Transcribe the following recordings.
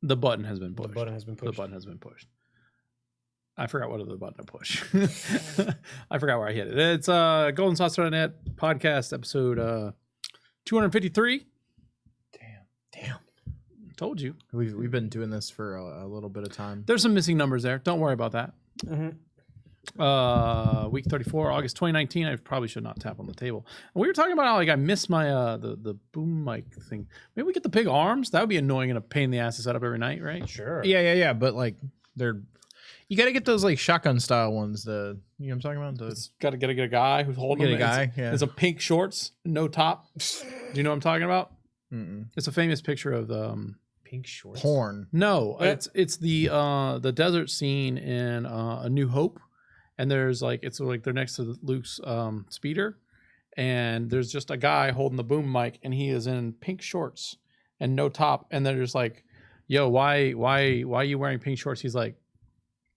The button has been pushed. The button has been pushed. The button has been pushed. I forgot what other button to push. I forgot where I hit it. It's GoldenSaucer.net podcast episode 253. Damn. Told you. We've been doing this for a little bit of time. There's some missing numbers there. Don't worry about that. Mm-hmm. Week 34, August 2019. I probably should not tap on the table. And we were talking about how I missed my the boom mic thing. Maybe we get the big arms. That would be annoying and a pain in the ass to set up every night, right? Sure. Yeah. But like you got to get those like shotgun style ones. You know what I'm talking about? It's got to get a guy who's holding Get a them. guy. Yeah. It's a pink shorts, no top. Do you know what I'm talking about? Mm-mm. It's a famous picture of the Pink shorts. Porn. No, it's the desert scene in A New Hope, and there's like they're next to Luke's speeder, and there's just a guy holding the boom mic, and he is in pink shorts and no top, and they're just like, "Yo, why are you wearing pink shorts?" He's like,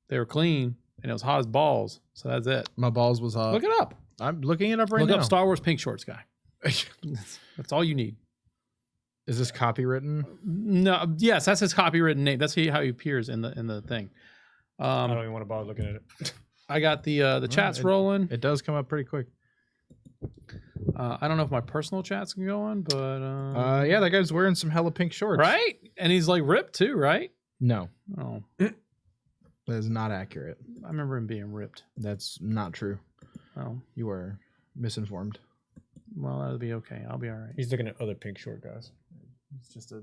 "They were clean, and it was hot as balls, so that's it." My balls was hot. Look it up. I'm looking it up right Look now. up Star Wars pink shorts guy. That's all you need. Is this copywritten? No, yes, that's his copywritten name. That's how he appears in the thing. I don't even want to bother looking at it. I got the chats rolling. It does come up pretty quick. I don't know if my personal chat's going, but Yeah, that guy's wearing some hella pink shorts. right, and he's like ripped too, right? No, Oh, that is not accurate. I remember him being ripped. That's not true. Oh, You are misinformed. well, that'll be okay. I'll be all right. He's looking at other pink short guys. He's just a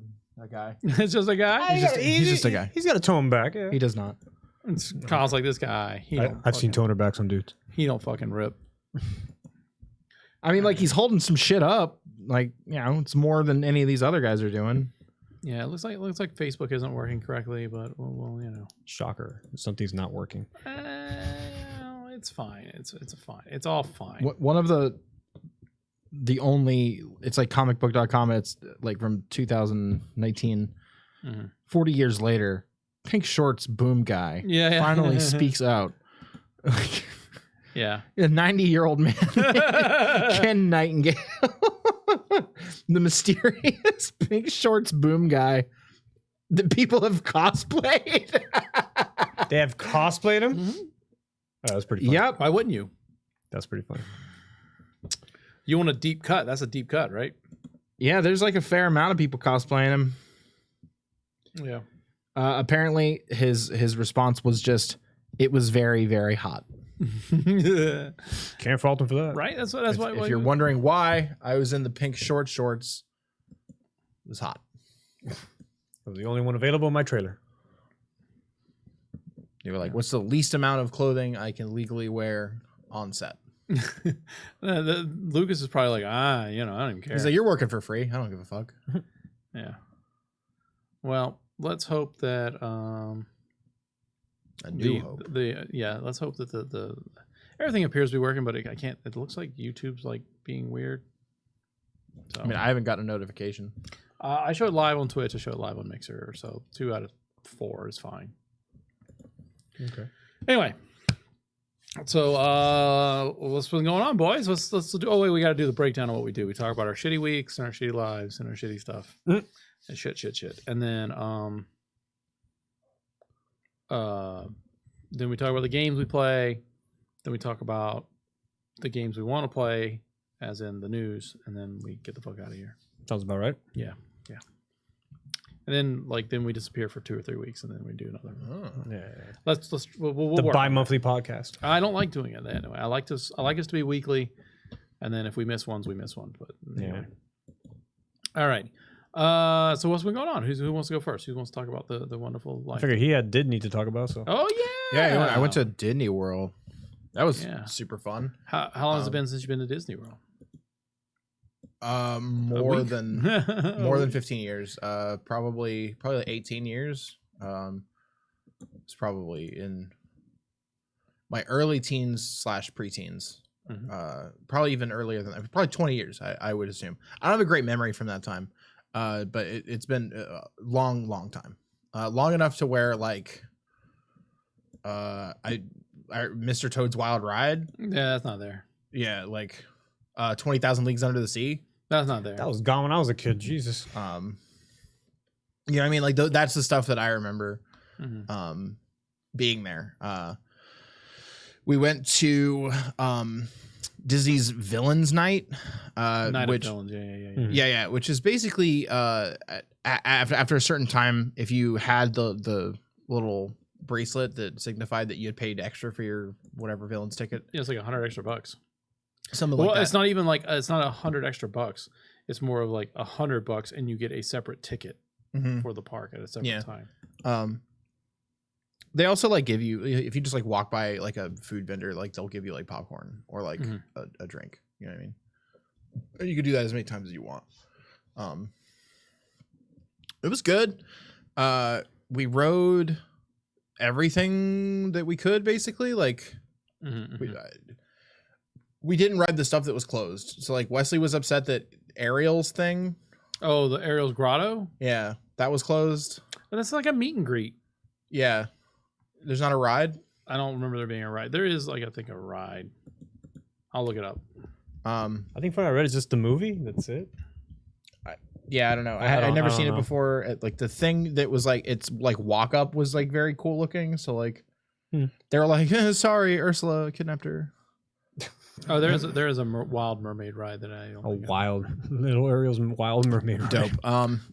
guy. It's just a guy. He's just a guy. He's got to tone back. Yeah. He does not. It's Kyle's like this guy. I've seen toner back some dudes. He don't fucking rip. I mean, like he's holding some shit up. Like, you know, it's more than any of these other guys are doing. Yeah, it looks like Facebook isn't working correctly, but well, you know. Shocker. Something's not working. It's fine. It's fine. It's all fine. One of the only, it's like comicbook.com. It's like from 2019, 40 years later, pink shorts boom guy Yeah. finally speaks out. Yeah. A 90-year-old man, Ken Nightingale, the mysterious pink shorts boom guy that people have cosplayed. They have cosplayed him? Mhm. Oh, that's pretty funny. Yep. Why wouldn't you? That's pretty funny. You want a deep cut? That's a deep cut, right? Yeah, there's like a fair amount of people cosplaying him. Yeah. Apparently, his response was just, "It was very, very hot." Can't fault him for that. Right? That's why. If you're wondering why I was in the pink shorts, it was hot. I was the only one available in my trailer. You were like, "What's the least amount of clothing I can legally wear on set?" Lucas is probably like, I don't even care. He's like, "You're working for free. I don't give a fuck." Yeah. Well, let's hope that A new hope. let's hope that the everything appears to be working, but I can't. It looks like YouTube's like being weird. So I mean, I haven't got a notification. I showed live on Twitch. I showed live on Mixer. So 2 out of 4 is fine. Okay. Anyway, so what's been going on, boys? Let's do. Oh wait, we got to do the breakdown of what we do. We talk about our shitty weeks and our shitty lives and our shitty stuff and shit, and then we talk about the games we play. Then we talk about the games we want to play, as in the news, and then we get the fuck out of here. Sounds about right. Yeah. And then we disappear for 2 or 3 weeks, and then we do another. Yeah. We'll The work on it. bi-monthly podcast. I don't like doing it that anyway. I like us to be weekly, and then if we miss ones, we miss ones. But anyway. All right. So what's been going on? Who wants to go first? Who wants to talk about the wonderful life? I figured he did need to talk about, so. Oh yeah. Yeah, I went to Disney World. That was Yeah. super fun. How long has it been since you've been to Disney World? More than 15 years. Probably like 18 years. It's probably in my early teens / preteens. Probably even earlier than that. Probably 20 years, I would assume. I don't have a great memory from that time, but it's been a long time. Long enough to where like Mr. Toad's Wild Ride. Yeah, that's not there. Yeah, like 20,000 Leagues Under the Sea. That's not there. That was gone when I was a kid. Jesus. You know what I mean? Like that's the stuff that I remember Mm-hmm. being there. We went to Disney's Villains Night, Night which of Villains. Yeah. Mhm. yeah, which is basically after a certain time, if you had the little bracelet that signified that you had paid extra for your whatever villains ticket, Yeah, it's like $100 extra bucks. something Well, like that. it's not even like it's not $100 extra bucks. It's more of like $100 and you get a separate ticket Mhm. for the park at a separate Yeah. time. They also like give you, if you just like walk by like a food vendor, like they'll give you like popcorn or like Mhm. a drink. You know what I mean? And you could do that as many times as you want. It was good. We rode everything that we could basically. Like Mhm, we, mhm. we didn't ride the stuff that was closed. So like Wesley was upset that Ariel's thing, Oh, the Ariel's Grotto? yeah, that was closed. But that's like a meet and greet. Yeah, there's not a ride. I don't remember there being a ride. There is like I think a ride. I'll look it up. I think from what I read, it's just the movie. That's it. Yeah, I don't know. I I'd don't- never I don't seen it know. before. Like the thing that was like it's like walk up was like very cool looking. So like they were like, sorry, Ursula kidnapped her. Oh, there is a Wild Mermaid ride that I don't A think I- wild little Ariel's Wild Mermaid. ride. Dope.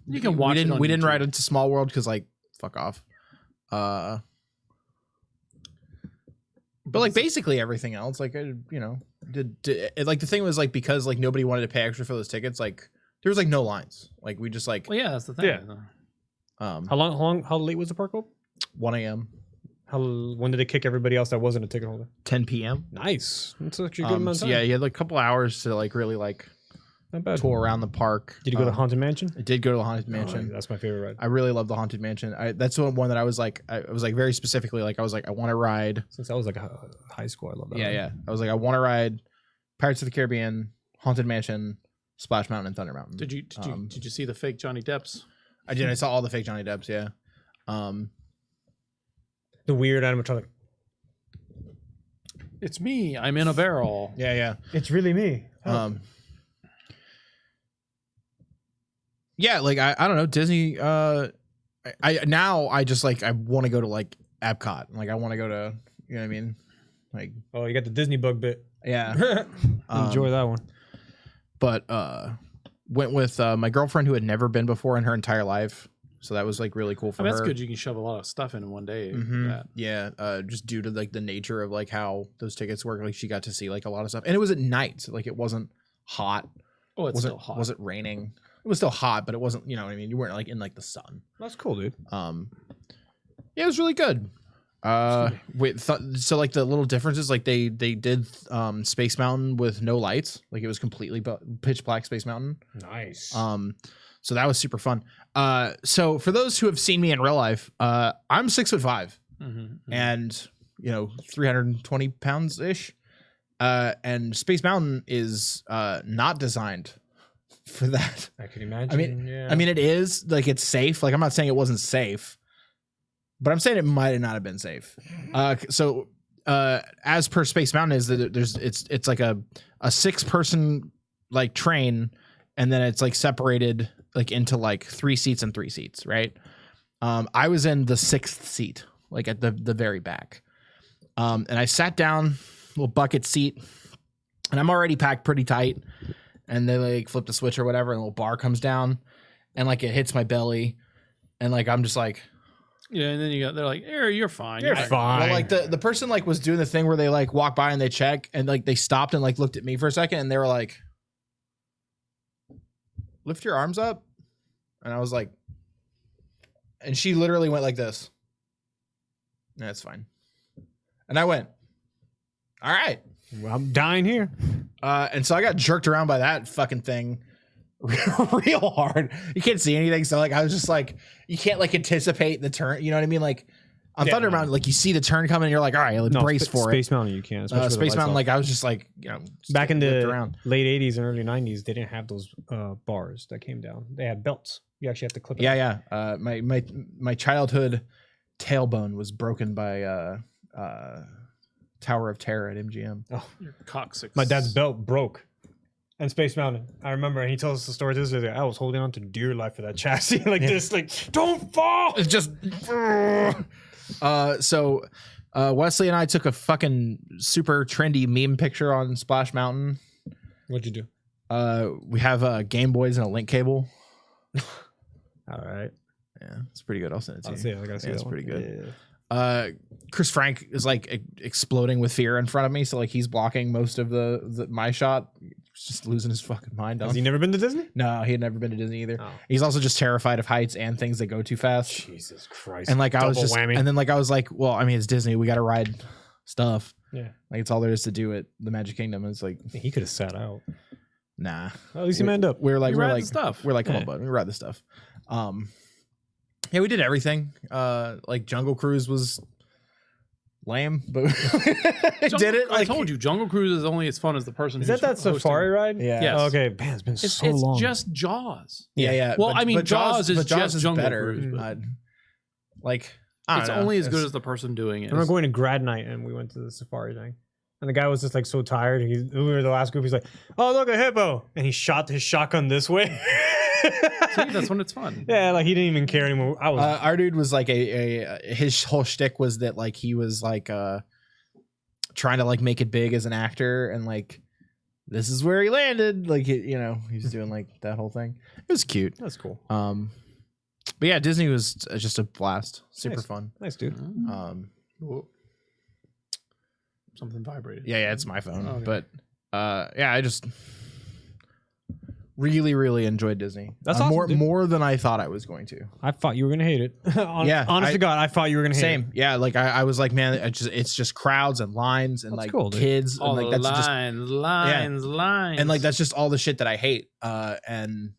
You can watch it on We didn't YouTube. ride into Small World because like fuck off. But like basically everything else, like I, you know, did like the thing was like because like nobody wanted to pay extra for those tickets, like there was like no lines. Like we just like Well, yeah, that's the thing. Yeah. How late was the park open? 1 a.m. When did they kick everybody else that wasn't a ticket holder? 10 p.m. Nice. That's actually a good amount of So time. yeah, you had like a couple hours to like really like Not bad. tour around the park. Did you go to Haunted Mansion? I did go to the Haunted Mansion. Oh, that's my favorite ride. I really love the Haunted Mansion. That's the one that I was like very specifically like I was like I want to ride. Since I was like high school, I love that. ride. Yeah. I was like I want to ride Pirates of the Caribbean, Haunted Mansion, Splash Mountain, and Thunder Mountain. Did you see the fake Johnny Depp's? I did. I saw all the fake Johnny Depps. Yeah. The weird animatronic. It's me. I'm in a barrel. Yeah. It's really me. Yeah. Like I don't know Disney. I now I just like I want to go to like Epcot. Like I want to go to you know what I mean. Like Oh, you got the Disney bug bit. yeah. Enjoy that one. But went with my girlfriend who had never been before in her entire life, so that was like really cool for I mean, her. that's good. You can shove a lot of stuff in one day. Mhm. That. Yeah, just due to like the nature of like how those tickets work, like she got to see like a lot of stuff, and it was at night, so, like it wasn't hot. Oh, it's wasn't still hot. wasn't raining. It was still hot, but it wasn't. You know what I mean? You weren't like in like the sun. That's cool, dude. Yeah, it was really good. So like the little differences, like they did Space Mountain with no lights, like it was completely pitch black Space Mountain. Nice. So that was super fun. So for those who have seen me in real life, I'm 6'5" and you know 320 pounds ish. And Space Mountain is not designed for that. I can imagine. I mean, it is like it's safe. Like I'm not saying it wasn't safe, but I'm saying it might not have been safe. So as per Space Mountain is that it's like a 6-person like train, and then it's like separated like into like 3 seats and 3 seats, right? I was in the 6th seat, like at the very back, and I sat down, little bucket seat, and I'm already packed pretty tight. And they like flip the switch or whatever, and a little bar comes down, and like it hits my belly, and like I'm just like, Yeah, and then they're like, you're fine. You're fine. well, like the person like was doing the thing where they like walk by and they check, and like they stopped and like looked at me for a second, and they were like, lift your arms up, and I was like, and she literally went like this. That's fine, and I went, all right. Well, I'm dying here. And so I got jerked around by that fucking thing real hard. You can't see anything. So like, I was just like, you can't like anticipate the turn. You know what I mean? Like on Thunder Mountain, like you see the turn coming and you're like, all right, let's brace for Space Mountain, you can. it. Space Mountain, like I was just like, you know, back in whipped the late 80s and early 90s, they didn't have those bars that came down. They had belts. You actually have to clip it. Yeah. My childhood tailbone was broken by Tower of Terror at MGM. Oh, You're coccyx. my dad's belt broke And Space Mountain. I remember he tells us the story. This is I was holding on to dear life for that chassis like this, like don't fall. It's just Wesley and I took a fucking super trendy meme picture on Splash Mountain. What'd you do? We have Game Boys and a link cable. All right. Yeah, it's pretty good. I'll send it to I'll you. see it. I gotta see Yeah, it's that pretty one. good. Yeah. Chris Frank is like exploding with fear in front of me, so like he's blocking most of the my shot. He's just losing his fucking mind. Has he never been to Disney? No, he had never been to Disney either. Oh. He's also just terrified of heights and things that go too fast. Jesus Christ. And like I was Double just, whammy. and then like I was like, well, I mean, it's Disney. We got to ride stuff. Yeah. Like it's all there is to do at the Magic Kingdom. It's like, He could have sat out. nah. Well, at least he manned up. We're like, You we're ride the like, stuff. we're like, come on, Yeah. bud. We ride the stuff. Yeah, we did everything. Like Jungle Cruise was lame, but did it. I Like, told you, Jungle Cruise is only as fun as the person. Is who's that hosting. safari ride? Yeah. Yes. Oh, okay. Man, it's been It's, so it's long. just Jaws. Yeah, yeah. Well, I mean, Jaws is but just Jungle better. Cruise, but- Like, I don't It's know. only as good It's- as the person doing I it. remember going to grad night and we went to the safari thing. And the guy was just like so tired. We were the last group. He's like, "Oh, look, a hippo!" And he shot his shotgun this way. See, that's when it's fun. Yeah, like he didn't even care anymore. I was our dude was like his whole shtick was that like he was like trying to like make it big as an actor, and like this is where he landed. Like you know, he's doing like that whole thing. It was cute. that's cool. But yeah, Disney was just a blast. Super Nice. fun. Nice dude. Whoa. Something vibrated. Yeah, it's my phone. Okay. But yeah, I just really enjoyed Disney. That's awesome, more dude. more than I thought I was going to. I thought you were gonna hate it. Yeah, honest to God, I thought you were gonna hate Same. Yeah, like I was like, man, it's just crowds and lines and That's like cool, dude. kids All and like the that's just lines. and like that's just all the shit that I hate. And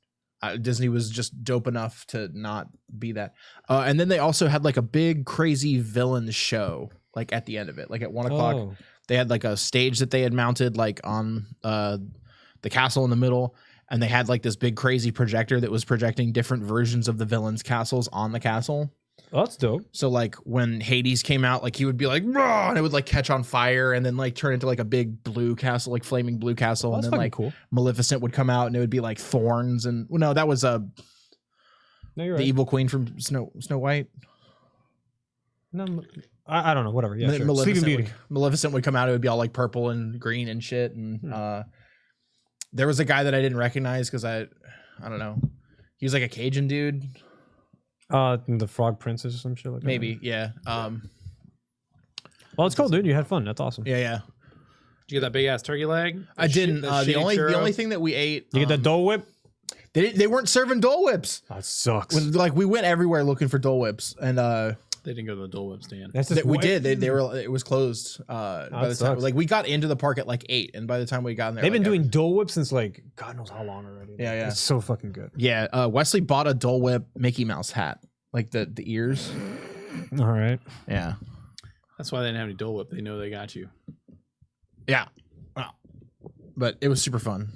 Disney was just dope enough to not be that. And then they also had like a big crazy villain show like at the end of it, like at 1 o'clock. Oh. They had like a stage that they had mounted like on the castle in the middle, and they had like this big crazy projector that was projecting different versions of the villains' castles on the castle. Oh, that's dope. So like when Hades came out, like he would be like, "Rah!" and it would like catch on fire and then like turn into like a big blue castle, like flaming blue castle. Well, And that's then fucking like cool. Maleficent would come out and it would be like thorns. And well, no, that was No, you're the right. evil queen from Snow White. No, I don't know. Whatever. Yeah, sure. Maleficent, Sleeping Beauty. Maleficent would come out. It would be all like purple and green and shit. And Hmm. there was a guy that I didn't recognize because I don't know. He was like a Cajun dude. The Frog Princess or some shit like that. Maybe. Yeah. Well, it's cool, dude. You had fun. That's awesome. Yeah. Did you get that big ass turkey leg? I didn't. The shitty only churro? thing that we ate. You get that Dole Whip? They weren't serving Dole Whips. That sucks. When, like we went everywhere looking for Dole Whips, and They didn't go to the Dole Whip stand. That's just we what- did. They were. It was closed. By the time, sucks. like we got into the park at like 8, and by the time we got in there, They've been like, doing Dole Whip since like God knows how long already. Yeah, yeah. It's so fucking good. Yeah. Wesley bought a Dole Whip Mickey Mouse hat, like the ears. All right. Yeah. That's why they didn't have any Dole Whip. They know they got you. Yeah. Wow. But it was super fun.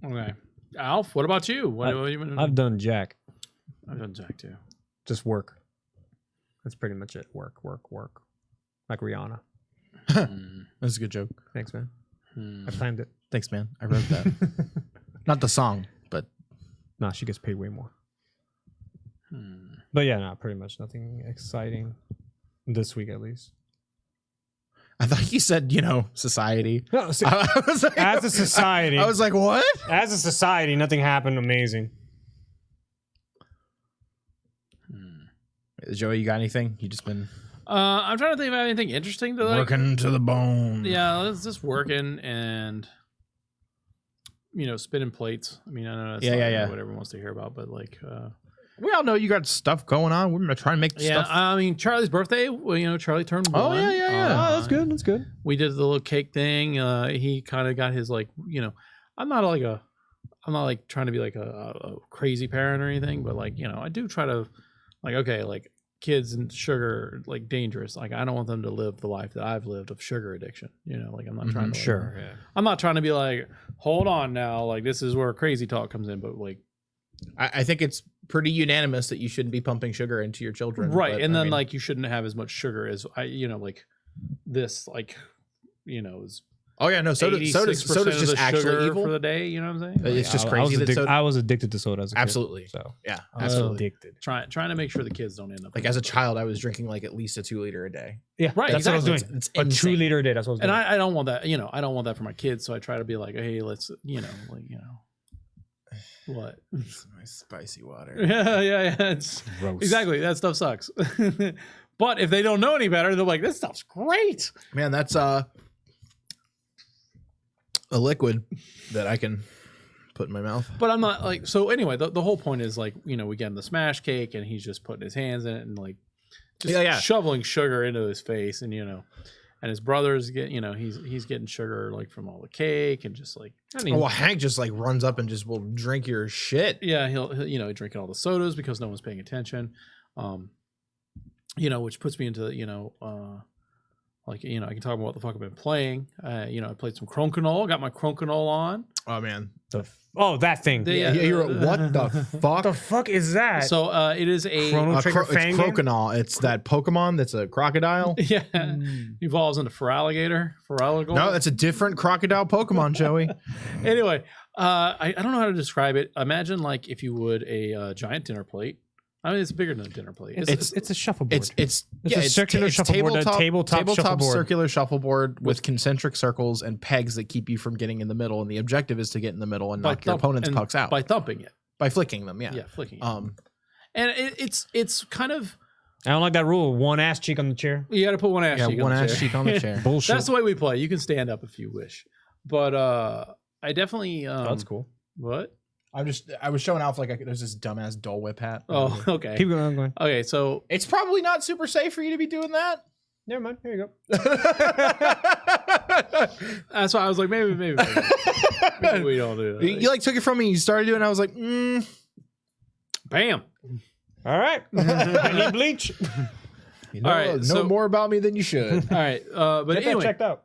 Okay. Alf, what about you? What have you been I've done Jack. I've done Jack too. Just work. That's pretty much it. Work. Like Rihanna. That's a good joke. Thanks, man. Hmm. I planned it. Thanks, man. I wrote that. Not the song, but Nah, she gets paid way more. Hmm. But yeah, no, pretty much nothing exciting this week at least. I thought you said, society. No, see, I was like, as a society, I was like, what? as a society, nothing happened amazing. Joey, you got anything? You just been I'm trying to think of anything interesting to like. working to the bone. Yeah, it's just working and spinning plates. I mean, I know that's Yeah, not yeah, yeah. what everyone wants to hear about, but like, We all know you got stuff going on. We're trying to make yeah. stuff. I mean, Charlie's birthday. Well, Charlie turned 1. Oh, yeah. Oh, that's good. That's good. We did the little cake thing. He kind of got his I'm not like trying to be like a crazy parent or anything, but like I do try to like kids and sugar like dangerous. Like I don't want them to live the life that I've lived of sugar addiction. Like I'm not trying to Yeah. I'm not trying to be like, hold on now, like this is where crazy talk comes in, but like I think it's pretty unanimous that you shouldn't be pumping sugar into your children. right, but, and I then mean, like you shouldn't have as much sugar as like this like is Oh yeah, no, soda's 86% of just the actually sugar evil. for the day. You know what I'm saying? It's just I was crazy that addicted, soda. I was addicted to soda as a kid. Absolutely. So Yeah, I was absolutely. addicted. Trying to make sure the kids don't end up Like in as a that. child, I was drinking like at least a 2 liter a day. Yeah, Right, That's what I was exactly. doing. It's A 2 insane. liter a day. That's what I was And doing. I don't want that. I don't want that for my kids. So I try to be like, hey, let's what? It's my spicy water. yeah. It's Gross. exactly that stuff sucks. But if they don't know any better, they're like, this stuff's great. Man, that's a liquid that I can put in my mouth. But I'm not like so. Anyway, the whole point is like we get him the smash cake, and he's just putting his hands in it and like just Yeah. shoveling sugar into his face, and and his brothers get he's getting sugar like from all the cake and just like Oh, well, Hank just like runs up and just will drink your shit. yeah he'll drinking all the sodas because no one's paying attention, which puts me into I can talk about what the fuck I've been playing. I played some Crokinole, got my Crokinole on. Oh man, that thing. Yeah. you're what the What the fuck? fuck is that? So it is a Chrono Trigger It's fan game? Crokinole. It's that Pokemon that's a crocodile. yeah Mm. evolves into Feraligatr. No, that's a different crocodile Pokemon, Joey. Anyway, I don't know how to describe it. Imagine like if you would a giant dinner plate. I mean, it's bigger than a dinner plate. It's a shuffleboard. It's a circular shuffleboard, a tabletop shuffleboard. circular shuffleboard with concentric circles and pegs that keep you from getting in the middle. And the objective is to get in the middle and knock your opponent's pucks out by thumping it. by flicking them. Yeah, flicking it. Um, And it's kind of I don't like that rule. One ass cheek on the chair. you got to put one ass cheek one on the ass chair. cheek on the chair. Bullshit. That's the way we play. You can stand up if you wish, but I definitely That's cool. What? I was showing off like there's this dumbass Dole Whip hat. Oh, okay. Keep going. I'm going. Okay, so It's probably not super safe for you to be doing that. Never mind. Here you go. that's why I was like, maybe maybe we don't do that. You like took it from me. You started doing. I was like, Bam. All right. I need bleach. you know, All right, know so- more about me than you should. All right, but Get that anyway, checked out.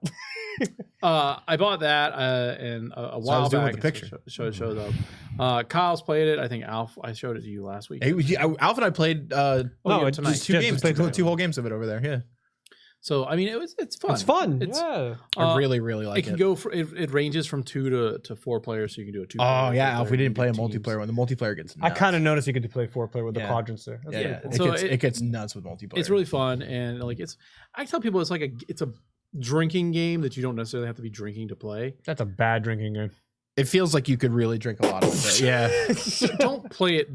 I bought that and a while doing back. with the and picture. showed up. Kyle's played it. I think Alf. I showed it to you last week. Alf and I played Oh, yeah, tonight. just two Just games, played two whole games of it over there. Yeah, So I mean, it's fun. It's fun. It's, Yeah. I really like it can go for it ranges from 2 to 4 players, so you can do a 2. Oh yeah, Alf. We didn't play a teams. multiplayer when the multiplayer gets. I Nuts. kind of noticed you could play 4-player with the Yeah. quadrants there. That's Yeah, pretty cool. it, So gets, it gets nuts with multiplayer. It's really fun, and like I tell people it's like it's a drinking game that you don't necessarily have to be drinking to play. That's a bad drinking game. It feels like you could really drink a lot of it. Yeah. Don't play it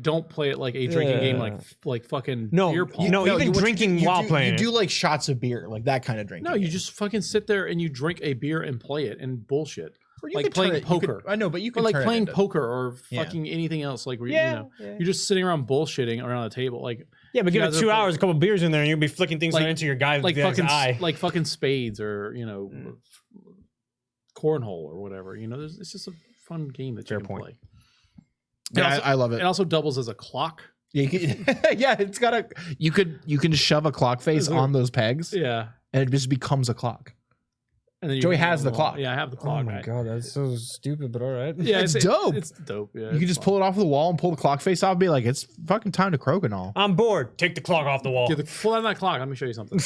don't play it like a drinking game like fucking No, beer pong. no, even what drinking while playing You it. do like shots of beer, like that kind of drinking. No, you game. just fucking sit there and you drink a beer and play it and bullshit. Or you like could turn playing it- you could- poker. I know, but you Or can like turn it playing into- poker or Yeah. fucking anything else. Like where Yeah, you're just sitting around bullshitting around the table. Like Yeah, but You give guys it are 2 playing- hours, a couple beers in there, and you'll be flicking things Like- into your guy's like guy's fucking eye. like fucking spades or cornhole or whatever. It's just a fun game that Fair you can point. play. Yeah, also- I love it. It also doubles as a clock. Yeah, yeah, it's got a. You can shove a clock face on those pegs, Yeah. and it just becomes a clock. And then you Joey can has go the along. clock. Yeah, I have the Oh clock. my right? god, that's so stupid, but all right. Yeah, It's dope. It's dope. Yeah, You can just pull it off the wall and pull the clock face off and be like, it's fucking time to croak and all. I'm bored. Take the clock off the wall. pull out that clock. Let me show you something.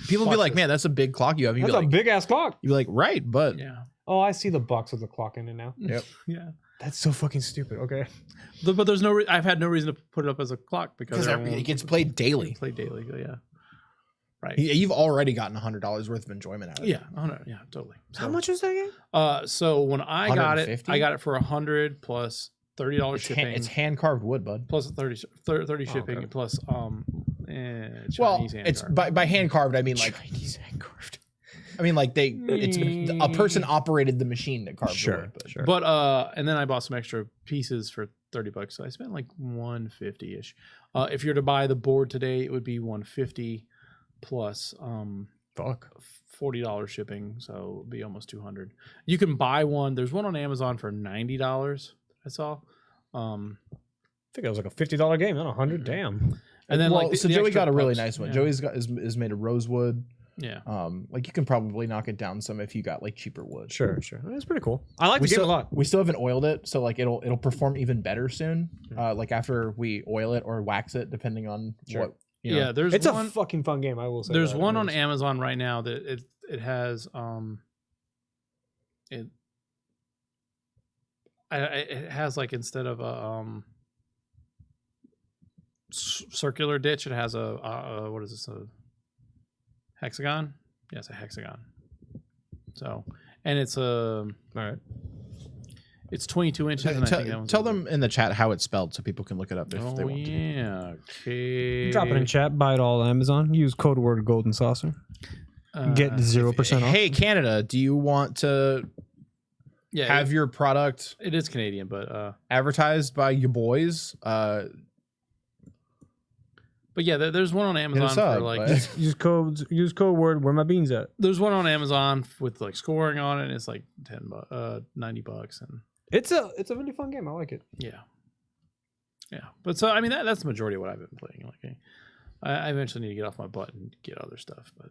People be Watch like, this. man, that's a big clock you have. You'd That's be a like, big ass clock. you'd be like, right, but Yeah. Oh, I see the box with the clock in it now. Yep. Yeah. That's so fucking stupid. Okay. But there's no. I've had no reason to put it up as a clock because it gets played daily. Play daily. Yeah. Right. You've already gotten $100 worth of enjoyment out of it. Yeah. Oh no. Yeah. Totally. How much was that game? So when I got it, 150? I got it for $100 plus $30 shipping. It's hand carved wood, bud. Plus 30 shipping okay. plus Well, Chinese hand it's card. by hand carved. I mean, like Chinese hand carved. I mean, like it's a person operated the machine that carved the wood. But sure. But and then I bought some extra pieces for $30, so I spent like $150 ish. If you're to buy the board today, it would be $150 plus Fuck. $40 shipping, so it'd be almost $200. You can buy one. There's one on Amazon for $90. That's all. I think it was like a $50 game, not $100. Damn. And then well, like so the Joey extra got a really pucks. nice one. Yeah. Joey's got is made of rosewood. Yeah. Like you can probably knock it down some if you got like cheaper wood. Sure. That's pretty cool. I like We the game still, a lot. we still haven't oiled it, so like it'll perform even better soon. Like after we oil it or wax it, depending on Sure. what. You know. Yeah. There's It's one. a fucking fun game. I will say. There's that. one It on is. Amazon right now that it has it has like instead of a circular ditch, it has a what is this, a hexagon? Yes, a hexagon. So, and it's All right. it's 22 inches. And I think that one's Tell them in the chat how it's spelled so people can look it up if they Oh want to. yeah, okay. Drop it in chat. Buy it all on Amazon. Use code word Golden Saucer. Get 0% off. Hey, Canada, do you want to yeah, have your product it is Canadian, but advertised by your boys? But yeah, there's one on Amazon us for up, like bud. Use code word. Where my beans at? there's one on Amazon with like scoring on it. And it's like $90, and It's a really fun game. I like it. yeah. But so I mean that's the majority of what I've been playing. Like I eventually need to get off my butt and get other stuff. But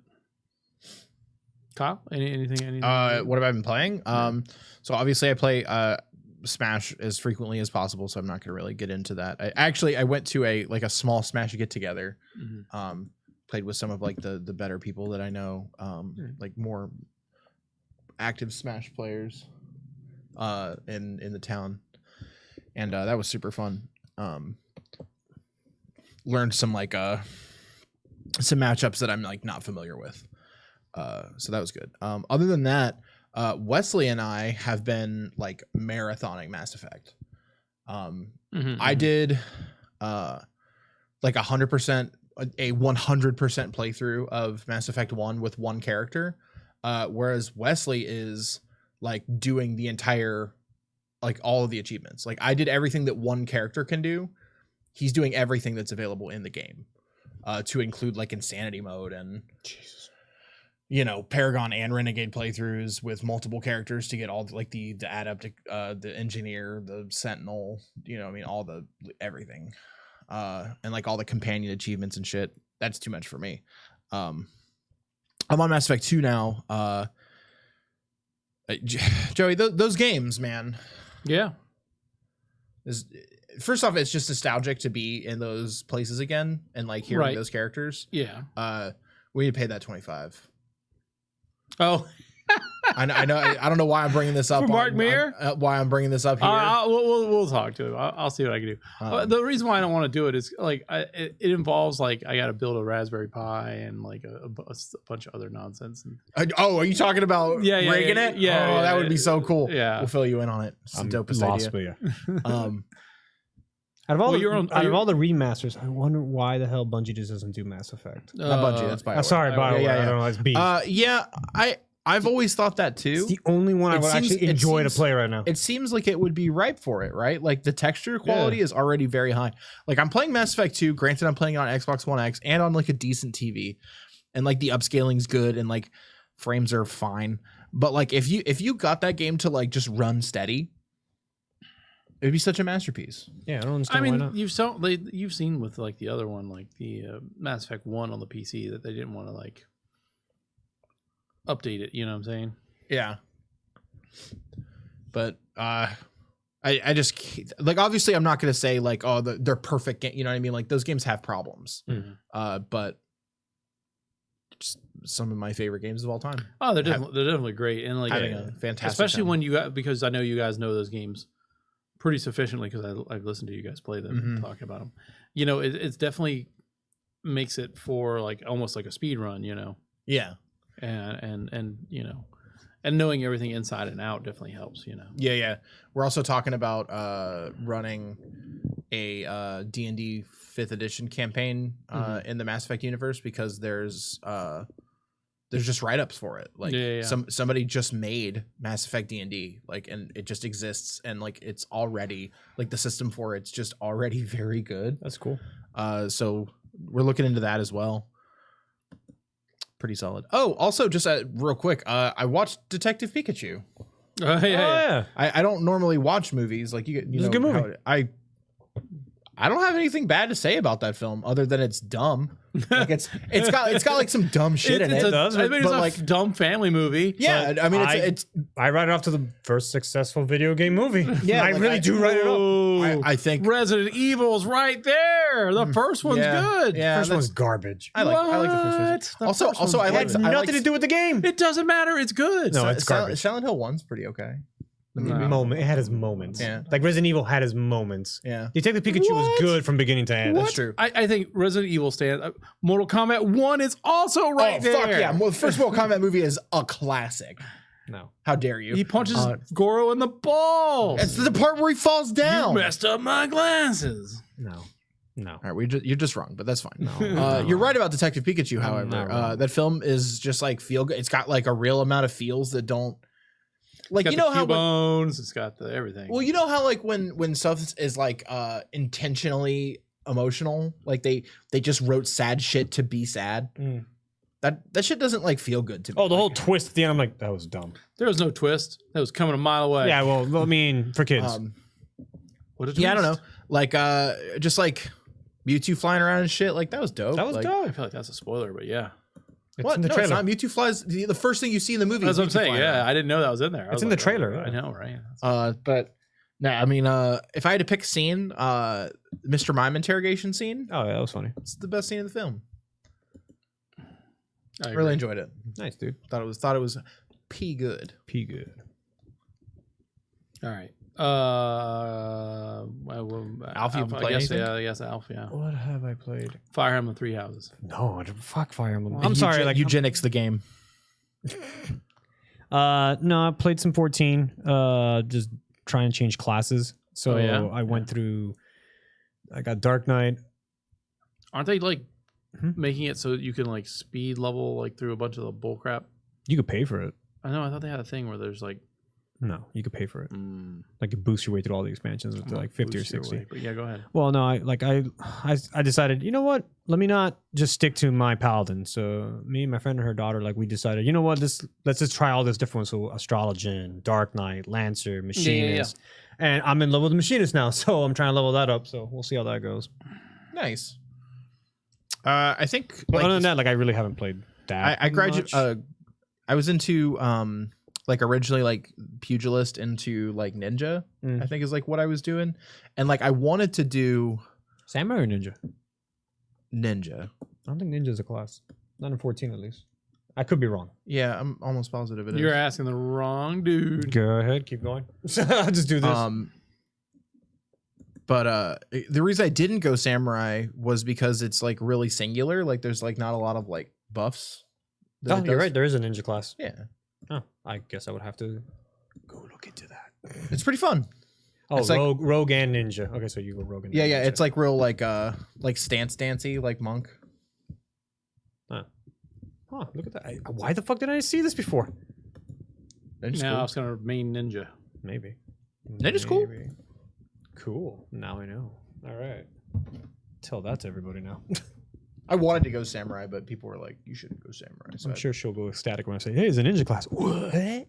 Kyle, anything? What have I been playing? So obviously I play Smash as frequently as possible, so I'm not gonna really get into that. I went to a small Smash get together. Mhm. Played with some of like the better people that I know, like more active Smash players in the town, and that was super fun. Learned some some matchups that I'm like not familiar with, so that was good. Other than that, Wesley and I have been like marathoning Mass Effect. I did like 100% a 100% playthrough of Mass Effect 1 with one character, whereas Wesley is like doing the entire, like all of the achievements. Like I did everything that one character can do. He's doing everything that's available in the game, to include like insanity mode and Paragon and Renegade playthroughs with multiple characters to get all like the adept, the engineer, the sentinel, all the everything, and like all the companion achievements and shit. That's too much for me. I'm on Mass Effect 2 now. Joey, those games, man. Yeah. First off, it's just nostalgic to be in those places again and like hearing Right. those characters. Yeah. We need to pay that $25. Oh, I know. I don't know why I'm bringing this up. For Mark Meir? Why I'm bringing this up here. we'll talk to him. I'll see what I can do. The reason why I don't want to do it is like it involves like I got to build a Raspberry Pi and like a bunch of other nonsense. And, are you talking about Yeah, rigging it? yeah, that yeah, would be so cool. yeah. We'll fill you in on it. It's the dopest idea. Out of all, Well, out of all the remasters, I wonder why the hell Bungie just doesn't do Mass Effect. Not Bungie. That's BioWare. Sorry, BioWare. Yeah. I don't know. It's B. I've always thought that too. It's the only one I would actually enjoy to play right now. It seems like it would be ripe for it, right? Like the texture quality is already very high. Like I'm playing Mass Effect 2. Granted, I'm playing it on Xbox One X and on like a decent TV, and like the upscaling's good and like frames are fine. But like if you got that game to like just run steady, it'd be such a masterpiece. Yeah, I don't understand why not. You've seen with like the other one, like the Mass Effect 1 on the PC, that they didn't want to like update it. You know what I'm saying? Yeah. But I just like, obviously I'm not going to say like, oh, they're perfect. You know what I mean? Like those games have problems. But just some of my favorite games of all time. Oh, they're definitely great. And like, Having a fantastic especially time. when you got, because I know you guys know those games pretty sufficiently because I've listened to you guys play them and talk about them. It's definitely makes it for like almost like a speed run, Yeah. And and knowing everything inside and out definitely helps, Yeah. We're also talking about running a D&D 5th edition campaign in the Mass Effect universe, because there's just write-ups for it. Like somebody just made Mass Effect D&D, like, and it just exists, and like it's already like the system for it's just already very good. That's cool. So we're looking into that as well. Pretty solid. Oh, also just real quick, I watched Detective Pikachu. Yeah. I don't normally watch movies like you It's know a good movie. I don't have anything bad to say about that film other than it's dumb. Like it's got like some dumb shit in it. does, I mean, it's but a like dumb family movie. yeah, I mean it's I write it off to the first successful video game movie. Yeah, I like, really do write it up. Ooh, I think Resident Evil's right there. The first one's yeah, good. Yeah, First that's- one's garbage. I like the first one. What? The Also, first also one's I like good. It had I nothing to do with the game. It doesn't matter. It's good. No, it's garbage. Silent Hill 1's pretty okay. The No. movie. It had its moments. Yeah. Like Resident Evil had its moments. Yeah. Detective Pikachu was What? good from beginning to end. That's true. I think Resident Evil stands. Mortal Kombat 1 is also right there. Fuck yeah. Well, the first Mortal Kombat movie is a classic. No. How dare you? He punches Goro in the balls. It's the part where he falls down. You messed up my glasses. No. No. All right, you're just wrong, but that's fine. No. You're right about Detective Pikachu, however. not wrong. That film is just like feel good. It's got like a real amount of feels that don't like It's you got know the how when, bones. It's got the everything. well you know how like when stuff is like intentionally emotional, like they just wrote sad shit to be sad. Mm. That shit doesn't like feel good to me. Oh, the whole Like, twist at the end, I'm like, that was dumb. There was no twist. That was coming a mile away. Yeah, well, I mean, for kids. What a yeah, I don't know. twist. Like just like Mewtwo flying around and shit, like that was dope. that was like, I dope. feel like that's a spoiler, but yeah. It's What? in the No, trailer. it's not. Mewtwo flies. The first thing you see in the movie. That's is what I'm Mewtwo saying. flying Yeah, around. I didn't know that was in there. I It's was in the like, trailer, I yeah. know, right? But no, I mean, if I had to pick a scene, Mr. Mime interrogation scene, Oh, yeah, that was funny. it's the best scene in the film. I Really agree. enjoyed it. Nice, dude. Thought it was p good. P good. All right. Alf, you I play guess, anything? yeah, I guess Alf, yeah. What have I played? Fire Emblem Three Houses. No, fuck Fire Emblem. I'm sorry. Like eugenics the game. no, I played some 14. Just trying to change classes. So Oh, yeah? I went through. I got Dark Knight. Aren't they like Hmm? making it so you can like speed level like through a bunch of the bull crap? You could pay for it. I know. I thought they had a thing where there's like No, you could pay for it. Like it boosts your way through all the expansions with like 50 or boost your 60. way, but yeah, go ahead. Well, no, I decided, you know what? Let me not just stick to my paladin. So me and my friend and her daughter, like we decided, you know what? Let's just try all this different ones. So Astrologian, Dark Knight, Lancer, Machinist. And I'm in love with the Machinist now, so I'm trying to level that up. So we'll see how that goes. Nice. I think. But like, other than that, like I really haven't played that. I graduated. much. I was into like originally like pugilist into like ninja. Mm. I think is like what I was doing, and like I wanted to do Samurai or Ninja? ninja. I don't think Ninja is a class. Not in 14 at least. I could be wrong. Yeah, I'm almost positive it is. You're asking the wrong dude. Go ahead, keep going. I'll just do this. But the reason I didn't go samurai was because it's like really singular. Like there's like not a lot of like buffs. that Oh, it you're does. right. There is a ninja class. Yeah, Oh, I guess I would have to go look into that. it's pretty fun. Oh, It's like- rogue and ninja. Okay, so you go rogue and Yeah, ninja. yeah. It's like real like stance dancey like monk. Huh, look at that. Why the fuck did I see this before? Ninja's Now cool. it's gonna remain ninja. Maybe. Ninja's cool. Maybe. Cool. Now I know. All right. Tell that to everybody now. I wanted to go samurai, but people were like, "You shouldn't go samurai." So I'm sure she'll go ecstatic when I say, "Hey, it's a ninja class." What?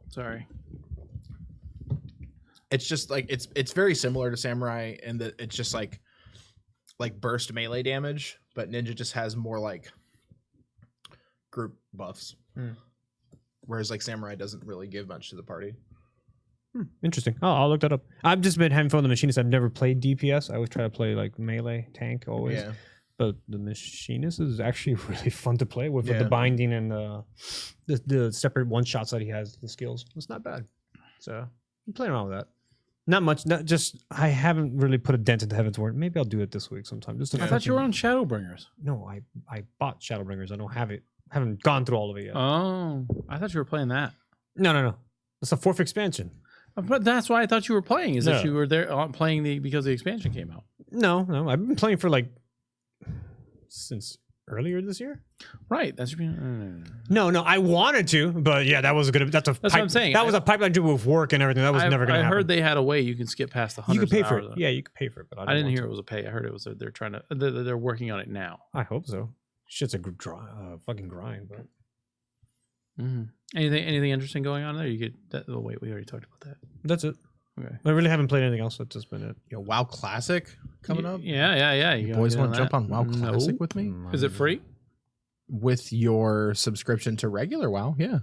Sorry. it's just like it's very similar to samurai in that it's just like burst melee damage, but ninja just has more like group buffs. Hmm. Whereas like samurai doesn't really give much to the party. Interesting. Oh, I'll look that up. I've just been having fun with the machinist. I've never played DPS. I always try to play like melee tank always. Yeah. But the machinist is actually really fun to play with Yeah. the binding and the separate one shots that he has, the skills. It's not bad. So I'm playing around with that. Not much. Not just I haven't really put a dent into Heaven's Word. Maybe I'll do it this week sometime. Just to I thought you were on Shadowbringers. No, I bought Shadowbringers. I don't have it. Haven't gone through all of it yet. Oh, I thought you were playing that. No. It's a 4th expansion. But that's why I thought you were playing. Is that No. you were there playing because the expansion came out? No. I've been playing for like since earlier this year. Right. That's No. I wanted to, but yeah, that was a good. That's what I'm saying. That was a pipeline to with work and everything. That was never going to I happen. heard they had a way you can skip past the you hundreds. could pay of for hours. it. Yeah, you could pay for it, but I didn't hear it was a pay. I heard it was they're trying to. They're working on it now. I hope so. Shit's a fucking grind, but Mm-hmm. Anything interesting going on there? You could. Oh wait, we already talked about that. that's it. Okay. I really haven't played anything else. That's just been it. WoW Classic coming up. Yeah. You gotta boys get want to jump that. on WoW Classic No. with me? Is it free? With your subscription to regular WoW, yeah.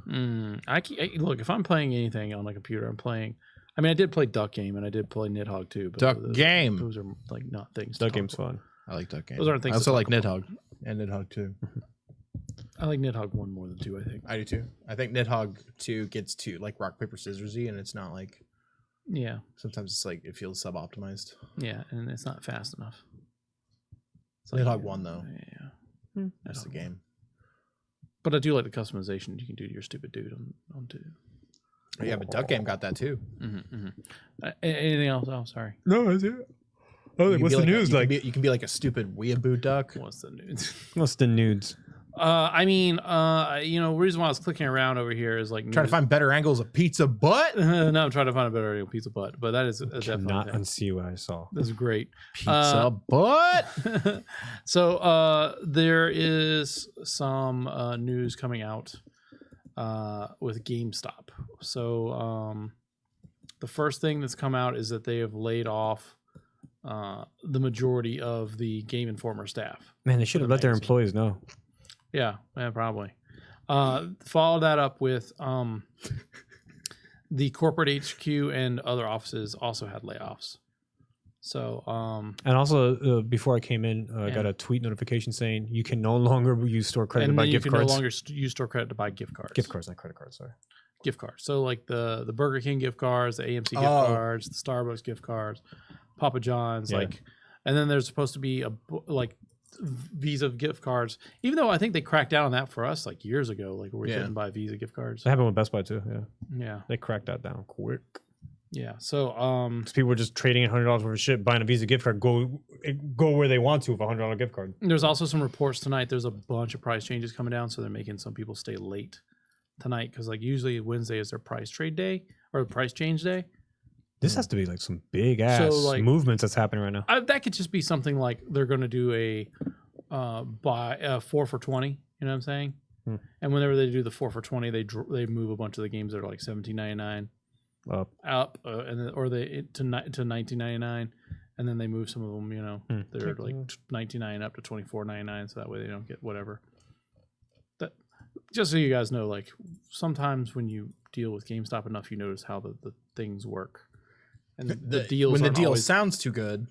Look, if I'm playing anything on my computer, I'm playing. I mean, I did play Duck Game and I did play Nidhogg too. But Duck those, Game. Those are like not things. to That talk game's about. fun. I like Duck Game. Those aren't things I also to like talk about. Nidhogg and Nidhogg 2. I like Nidhogg 1 more than 2. I think. I do too. I think Nidhogg 2 gets to like rock paper scissorsy, and it's not like Yeah, sometimes it's like it feels sub-optimized. yeah, and it's not fast enough. It's Nidhogg 1 though. Yeah, That's the game. but I do like the customization you can do to your stupid dude on 2. Yeah, but Duck Game got that too. Anything else? Oh, sorry. No, that's it. Oh, You can what's be the news like? You can be like a stupid weeaboo duck. What's the news? What's the nudes? I mean, reason why I was clicking around over here is like Trying to find better angles of pizza butt. no, I'm trying to find a better pizza butt, but that is a definitely Cannot a thing. unsee what I saw. This is great. Pizza butt. So there is some news coming out with GameStop. So the first thing that's come out is that they have laid off the majority of the Game Informer staff. Man, they should have let their magazine. employees know. Yeah, probably. Follow that up with the corporate HQ and other offices also had layoffs. So And also, before I came in, I Yeah. got a tweet notification saying you can no longer use store credit to and buy then you gift can cards. no longer use store credit to buy gift cards. Gift cards, not credit cards. Sorry. Gift cards. So like the Burger King gift cards, the AMC gift Oh. cards, the Starbucks gift cards, Papa John's, Yeah. like, and then there's supposed to be like Visa gift cards. Even though I think they cracked down on that for us like years ago, like where we Yeah. couldn't buy Visa gift cards. That happened with Best Buy too. Yeah, Yeah, they cracked that down quick. yeah. So Because people were just trading $100 worth of shit, buying a Visa gift card, go where they want to with a $100 gift card. there's also some reports tonight. There's a bunch of price changes coming down, so they're making some people stay late tonight because like usually Wednesday is their price trade day or price change day. This has to be like some big ass like- movements that's happening right now. That could just be something like they're going to do a buy 4 for $20. You know what I'm saying? Hmm. And whenever they do the 4 for $20, they move a bunch of the games that are like $17.99 up, and then, or they to $19.99, and then they move some of them. You know, they're like $19.99 up to $24.99, so that way they don't get whatever. That just so you guys know, like sometimes when you deal with GameStop enough, you notice how the things work. And the deals when the aren't deal always- sounds too good.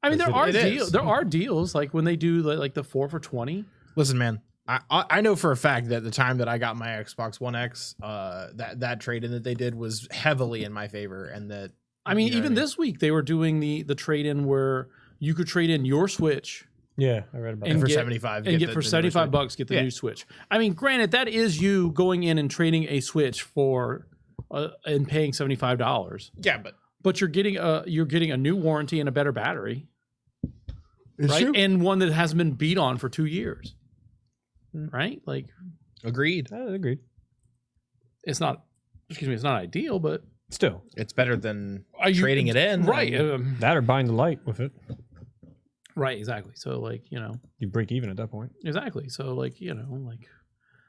I mean, there It are is. deals. There are deals like when they do like the 4 for $20. Listen, man, I know for a fact that the time that I got my Xbox One X, that trade in that they did was heavily in my favor, and that I mean, You know even what I mean? this week they were doing the trade in where you could trade in your Switch Yeah, I read about and for get 75 and get the for new $75 Switch. bucks get the Yeah. new Switch. I mean, granted, that is you going in and trading a Switch for and paying $75, Yeah, but but you're getting a new warranty and a better battery, right? true. And one that hasn't been beat on for 2 years, right? Like Agreed. that. I agreed. it's not ideal, but Still, It's better than are you trading it in, right? that or buying the light with it, Right, exactly. So like you break even at that point. exactly. So like like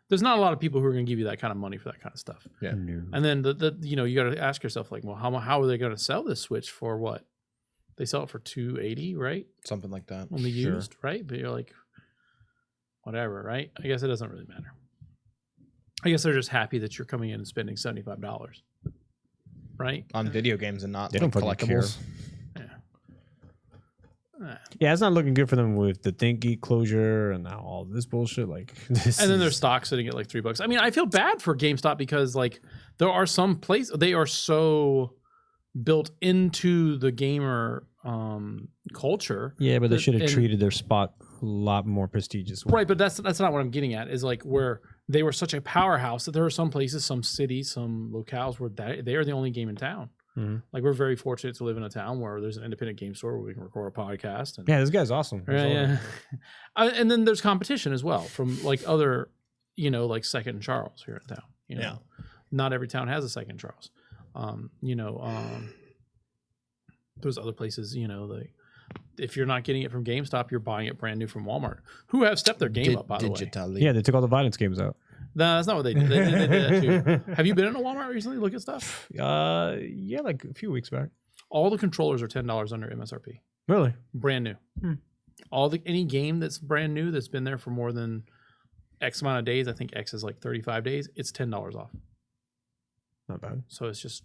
there's not a lot of people who are going to give you that kind of money for that kind of stuff. Yeah. No. And then the you got to ask yourself like, well, how are they going to sell this Switch for? What they sell it for $280, right? Something like that. Only Sure. used, right? But you're like, whatever, right? I guess it doesn't really matter. I guess they're just happy that you're coming in and spending $75, right? On video games and not They like don't fucking collectibles. Yeah. Yeah, it's not looking good for them with the ThinkGeek closure and now all this bullshit. Like, this And then their is- stock sitting at like $3. I mean, I feel bad for GameStop because like there are some places they are so built into the gamer culture. yeah, but they that- should have and- treated their spot a lot more prestigious. Right, but that's not what I'm getting at. Is like where they were such a powerhouse that there are some places, some cities, some locales where they are the only game in town. Mhm. Like we're very fortunate to live in a town where there's an independent game store where we can record a podcast. And, Yeah, this guy's awesome. yeah, yeah. And then there's competition as well from like other, like Second and Charles here in town. Yeah. Not every town has a Second Charles. There's other places, like if you're not getting it from GameStop, you're buying it brand new from Walmart, who have stepped their game up, by the way. Digitally. Yeah, they took all the violence games out. No, that's not what they did. They did that too. Have you been in a Walmart recently? Look at stuff. Yeah, like a few weeks back. All the controllers are $10 under MSRP. Really? Brand new. Any game that's brand new that's been there for more than X amount of days, I think X is like 35 days, it's $10 off. Not bad. So it's just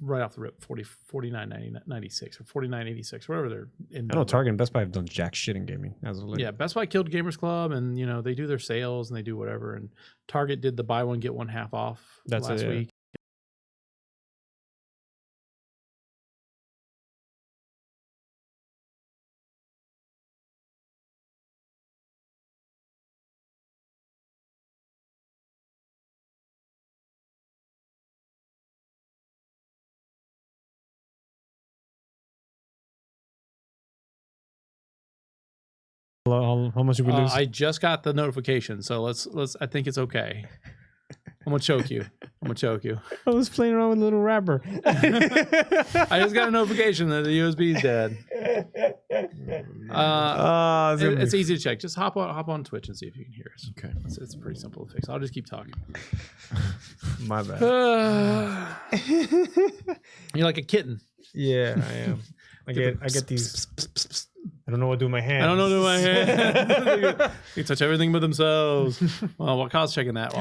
right off the rip, $49.96 or $49.86, whatever they're in. I know Target and Best Buy have done jack shit in gaming as of late. Yeah, Best Buy killed Gamers Club, and they do their sales and they do whatever. And Target did the buy one get one half off That's last it, yeah. week. How much did we lose? I just got the notification, so let's. I think it's okay. I'm gonna choke you. I was playing around with a little rapper. I just got a notification that the USB is dead. It's easy to check. Just hop on Twitch and see if you can hear us. Okay. It's pretty simple to fix. I'll just keep talking. My bad. You're like a kitten. Yeah, I am. I get these. I don't know what to do with my hands. I don't know what to do with my hand. They touch everything but themselves. Well, while Kyle's checking that,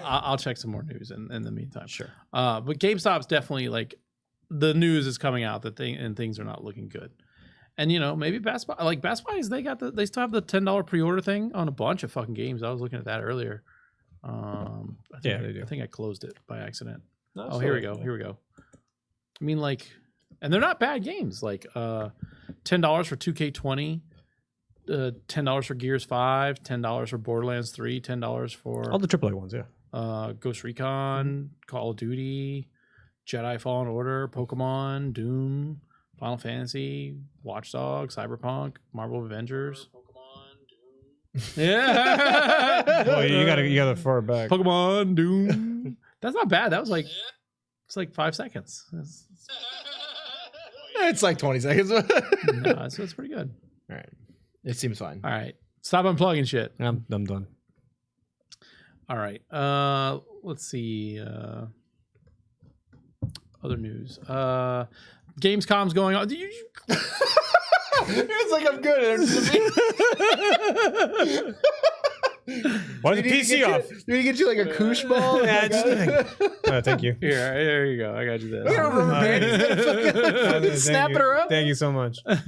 I'll check some more news in the meantime. Sure. But GameStop's definitely like the news is coming out that things are not looking good. And maybe Best Buy, they still have the $10 pre-order thing on a bunch of fucking games. I was looking at that earlier. Yeah, they do. I think I closed it by accident. No, Oh, here we go. I mean, and they're not bad games. Like $10 for 2K20, $10 for Gears 5, $10 for Borderlands 3, $10 for all the AAA ones. Yeah. Ghost Recon, Call of Duty, Jedi Fallen Order, Pokemon, Doom, Final Fantasy, Watch Dogs, Cyberpunk, Marvel Avengers. Yeah. Oh, you gotta far back. Pokemon, Doom. That's not bad. That was it's like 5 seconds. It's like 20 seconds. No, it's pretty good. All right. It seems fine. All right. Stop unplugging shit. I'm done. All right. Let's see. Other news. Gamescom's going on. It's like I'm good. Why is the PC off? You need to get you like a koosh ball? Yeah, thank you. Here you go. I got you this. Snap it around. Thank you so much. All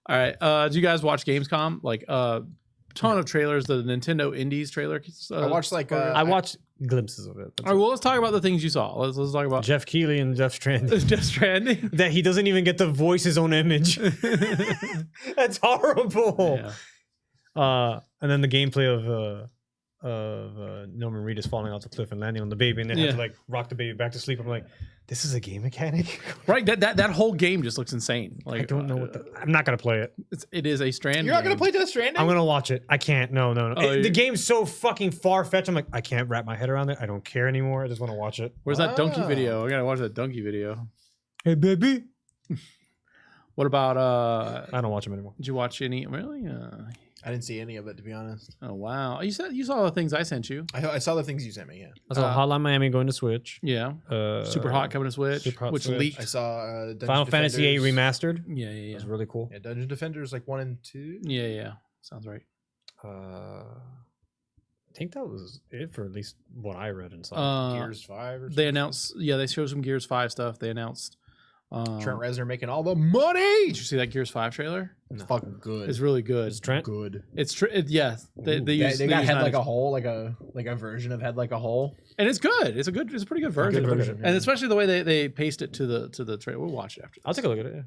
right. Did you guys watch Gamescom? Like ton of trailers. The Nintendo Indies trailer. I watched I watched glimpses of it. All right. Well, let's talk about the things you saw. Let's talk about Jeff Keighley and Jeff Stranding. Jeff Stranding. That he doesn't even get to voice his own image. That's horrible. Yeah. And then the gameplay of Norman Reedus falling off the cliff and landing on the baby, and then have to like rock the baby back to sleep. I'm like, this is a game mechanic, right? That whole game just looks insane. Like I don't know I'm not gonna play it. It is a Strand. You're not gonna play Death Stranding? I'm gonna watch it. I can't. No. Oh, The game's so fucking far fetched. I'm like, I can't wrap my head around it. I don't care anymore. I just want to watch it. Where's that donkey video? I gotta watch that donkey video. Hey, baby. What about I don't watch them anymore. Did you watch any? Really? I didn't see any of it, to be honest. Oh wow! You said you saw the things I sent you. I saw the things you sent me. Yeah, I saw Hotline Miami going to Switch. Yeah. Super Hot coming to Switch, Super Hot which Switch. leaked. I saw Dungeon Final Fantasy VIII remastered. Yeah. It was really cool. Yeah, Dungeon Defenders like 1 and 2. Yeah. Sounds right. I think that was it for at least what I read and saw. Gears 5 or something. They announced. Yeah, they showed some Gears 5 stuff. They announced. Trent Reznor making all the money. Did you see that Gears 5 trailer? It's fucking good. It's really good. Is Trent? good. It's yeah. They They use got Head Like nice- a Hole, like a version of Head Like a Hole. and it's good. It's a pretty good version. Good version, And yeah. especially the way they paste it to the trailer. We'll watch it after. I'll take a look at it.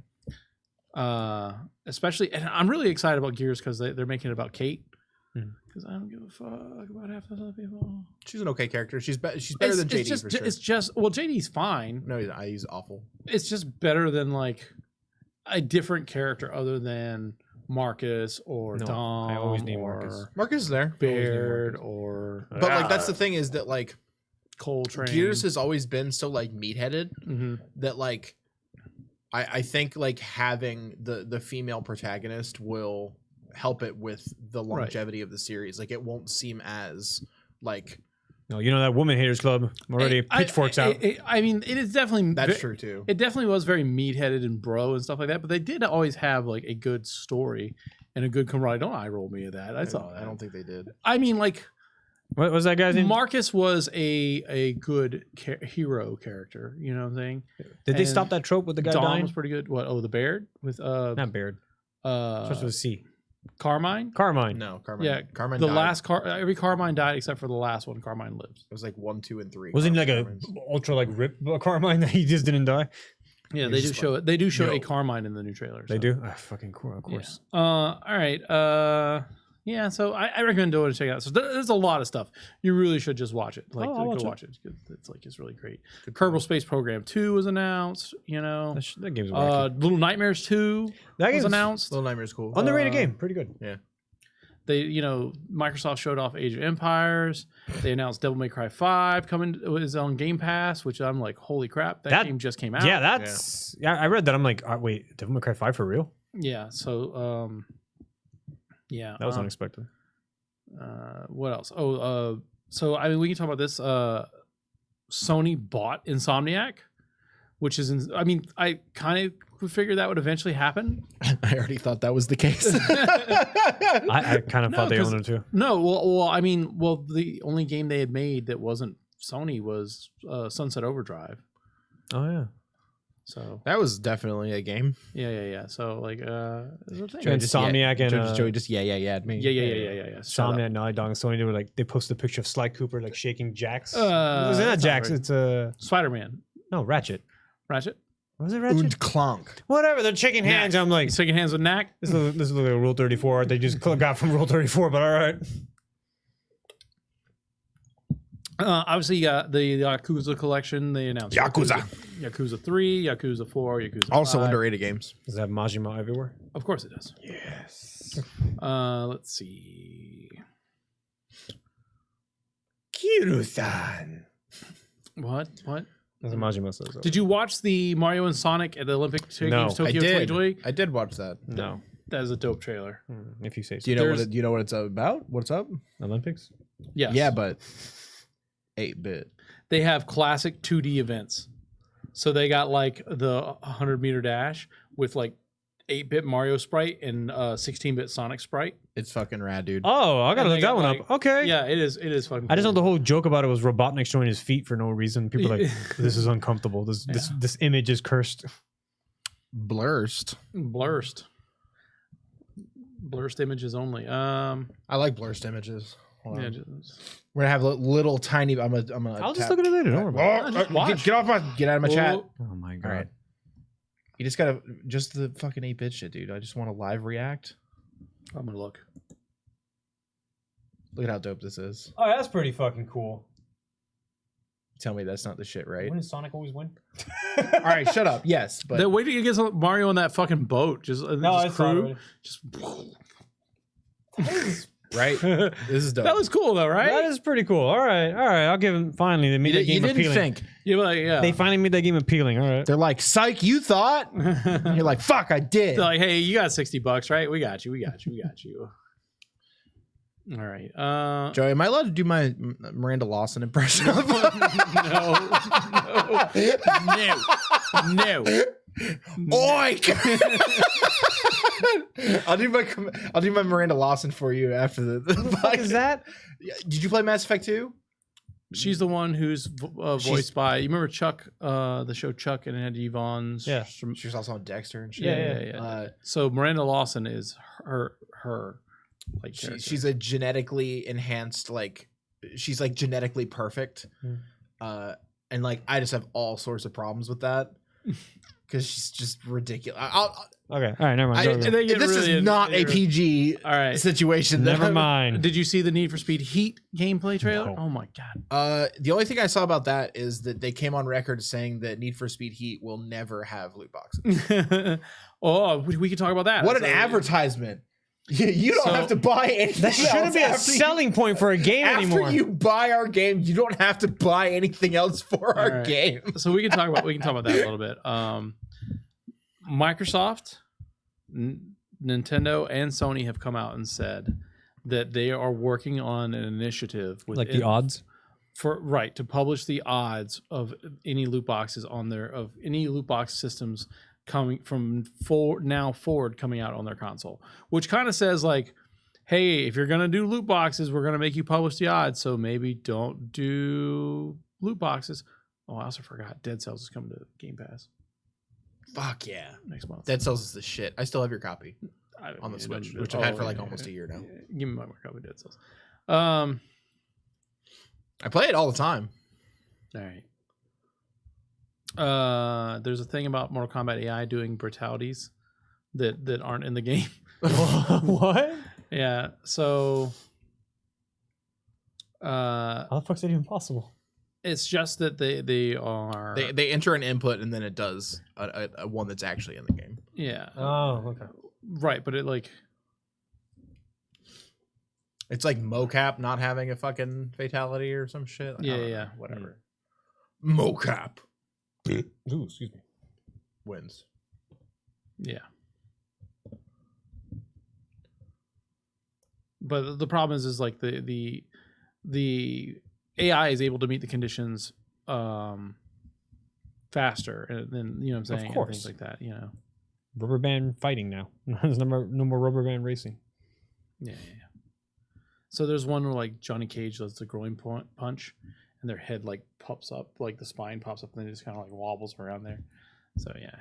Especially, and I'm really excited about Gears because they're making it about Kate. Hmm. Because I don't give a fuck about half the other people. She's an okay character. She's better than JD for sure. It's just well, JD's fine. No, he's awful. It's just better than like a different character other than Marcus or No, Dom. I always need or Marcus. Marcus is there. Baird or But like that's the thing is that like Coltrane. Gears has always been so like meatheaded Mhm. that like I think like having the female protagonist will help it with the longevity of the series. Like it won't seem as like No, you know that woman haters club already pitchforks out. I mean, it is definitely that's true too. It definitely was very meat-headed and bro and stuff like that, but they did always have like a good story and a good camaraderie. Don't eye roll me at that. I saw that. I don't think they did. I mean, like What was that guy's name? Marcus was a good hero character. You know what I'm saying? Did they and stop that trope with the guy Dom dying? was pretty good. What? Oh, the Baird with Not Baird. Starts with a C. Carmine. Carmine. No, Carmine. Yeah, Carmine. The died. last every Carmine died except for the last one. Carmine lives. It was like 1, 2, and 3. Wasn't he like a Carmines. ultra like rip Carmine that he just didn't die? Yeah, He's they do just show it. They do show yo. a Carmine in the new trailer. They so. do. Ah, fucking cool, of course. Yeah. All right. Yeah. So I recommend doing it. Check it out. So there's a lot of stuff. You really should just watch it. Like I'll go watch it. watch it. It's really great. Kerbal Space Program 2 was announced. You know. That game's wacky. Little Nightmares 2 That was game's announced. Little Nightmares cool. underrated game. Pretty good. They, Microsoft showed off Age of Empires. They announced Devil May Cry 5 is on Game Pass, which I'm like, holy crap, that game just came out. Yeah, that's yeah. I read that. I'm like, wait, Devil May Cry 5 for real? Yeah. So, yeah, That was unexpected. what else? So I mean, we can talk about this. Sony bought Insomniac, which is, I mean, I kind of figured that would eventually happen. I already thought that was the case. I kind of No, thought they 'cause- owned it too. No, well, I mean, the only game they had made that wasn't Sony was Sunset Overdrive. Oh yeah. So That was definitely a game. yeah. So like, it's a thing. Joey Insomniac and Joey just yeah at me. Yeah. Shut up. Insomniac, Naughty Dog, and Sony. They were like, they posted a picture of Sly Cooper like shaking Jax. It's that's not not Jax. very- It's Spider-Man, no Ratchet. Ratchet. Was it Ratchet? Und Clonk. Whatever. They're shaking hands. I'm like, He's shaking hands with Knack. this is like a Rule 34. They just got from Rule 34, but all right. Obviously, you got the Yakuza collection. They announced Yakuza. Yakuza 3, Yakuza 4, Yakuza 5. Also underrated games. Does it have Majima everywhere? Of course it does. Yes. Let's see. Kiru-san. What? That's what Majima says. Did you watch the Mario and Sonic at the Olympic No. Games I Tokyo did. 2020? I did watch that. No. That is a dope trailer. If you say so. Do you know There's- do you know what it's about? What's up? Olympics? Yes. Yeah, but 8-bit. They have classic 2D events. So they got like the 100-meter dash with like 8-bit Mario sprite and 16-bit Sonic sprite. It's fucking rad, dude. Oh, I gotta And look they that got, one like- up. Okay. Yeah, it is fucking I just know cool. the whole joke about it was Robotnik showing his feet for no reason. People are like, this is uncomfortable. This image is cursed. Blurst. Blurst images only. I like blurst images. Hold on. Yeah, just, We're gonna have a little tiny. I'm gonna. I'll just look at it later. Don't worry about it. Just watch. Get off my. Get out of my chat. Whoa. Oh my god. All right. You just gotta just the fucking 8-bit shit, dude. I just want to live react. I'm gonna look. Look at how dope this is. Oh, that's pretty fucking cool. Tell me that's not the shit, right? When does Sonic always win? All right, shut up. Yes, but Wait till you get Mario on that fucking boat. Just crew. Just right. This is dope. that was cool though, right? That is pretty cool. All right. I'll give him. Finally, they made that You game didn't appealing. think. Yeah, like, yeah. They finally made that game appealing. All right. They're like, psych, you thought? And you're like, fuck, I did. They're like, hey, you got $60, right? We got you. All right. Joey, am I allowed to do my Miranda Lawson impression? No. Oink! I'll do my Miranda Lawson for you after the What the fuck is that? Did you play Mass Effect 2? She's the one who's voiced by. You remember Chuck, the show Chuck and Eddie Vaughn's? Yeah. She was also on Dexter and shit. Yeah. So Miranda Lawson is her like character. She's a genetically enhanced, like she's like genetically perfect. And like I just have all sorts of problems with that because she's just ridiculous. Okay. All right. Never mind. Go. They get This really is not a PG All right. situation. Never mind. Did you see the Need for Speed Heat gameplay trailer? No. Oh my god. The only thing I saw about that is that they came on record saying that Need for Speed Heat will never have loot boxes. Oh, we can talk about that. What an So- advertisement! You don't So- have to buy anything. That shouldn't else be a after you- selling point for a game After anymore. you buy our game, you don't have to buy anything else for our right. game. So we can talk about that a little bit. Microsoft, Nintendo and Sony have come out and said that they are working on an initiative with Like the odds. to publish the odds of any loot boxes on any loot box systems coming from forward coming out on their console, which kind of says like, hey, if you're gonna do loot boxes, we're gonna make you publish the odds, so maybe don't do loot boxes. Oh, I also forgot Dead Cells is coming to Game Pass Fuck yeah. next month. Dead Cells is the shit. I still have your copy on the it Switch, doesn't- which I've had for like almost a year now. Give me my more copy of Dead Cells. I play it all the time. All right. There's a thing about Mortal Kombat AI doing brutalities that aren't in the game. What? Yeah. So How the fuck's that even possible? it's just that they are They enter an input and then it does a one that's actually in the game. yeah. Oh, okay. Right, but it like It's like mocap not having a fucking fatality or some shit. I Yeah, don't know. yeah. Whatever. Mocap Ooh, excuse me. wins. yeah. But the problem is like the AI is able to meet the conditions faster and then you know what I'm saying, and course. things like that, you know. Rubber band fighting now. There's no more rubber band racing. Yeah. So there's one where like Johnny Cage does the groin punch, and their head like pops up, like the spine pops up, and then it just kind of like wobbles around there. So yeah.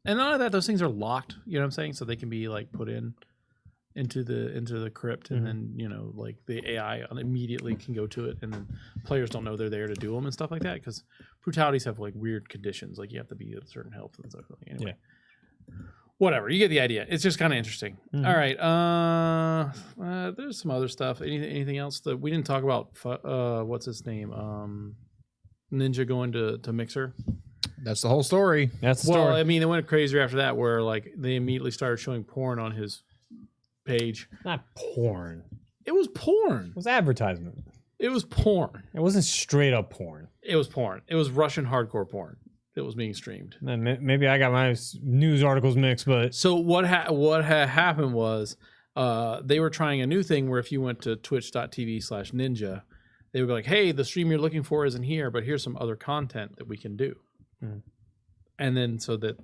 And none of that, those things are locked. You know what I'm saying? So they can be like put into the crypt, and then you know like the AI immediately can go to it, and then players don't know they're there to do them and stuff like that because brutalities have like weird conditions, like you have to be at certain health and stuff. Anyway. Whatever, you get the idea. It's just kind of interesting. Mhm. All right, there's some other stuff. Anything else that we didn't talk about? What's his name? Ninja going to Mixer. That's the whole story. That's the Well, story. I mean, it went crazier after that, where like they immediately started showing porn on his page. Not porn. It was porn. It was advertisement. It was porn. It wasn't straight up porn. It was porn. It was Russian hardcore porn that was being streamed. Man, maybe I got my news articles mixed, but So what happened was they were trying a new thing where if you went to twitch.tv/ninja, they would be like, hey, the stream you're looking for isn't here, but here's some other content that we can do. Mhm. And then so that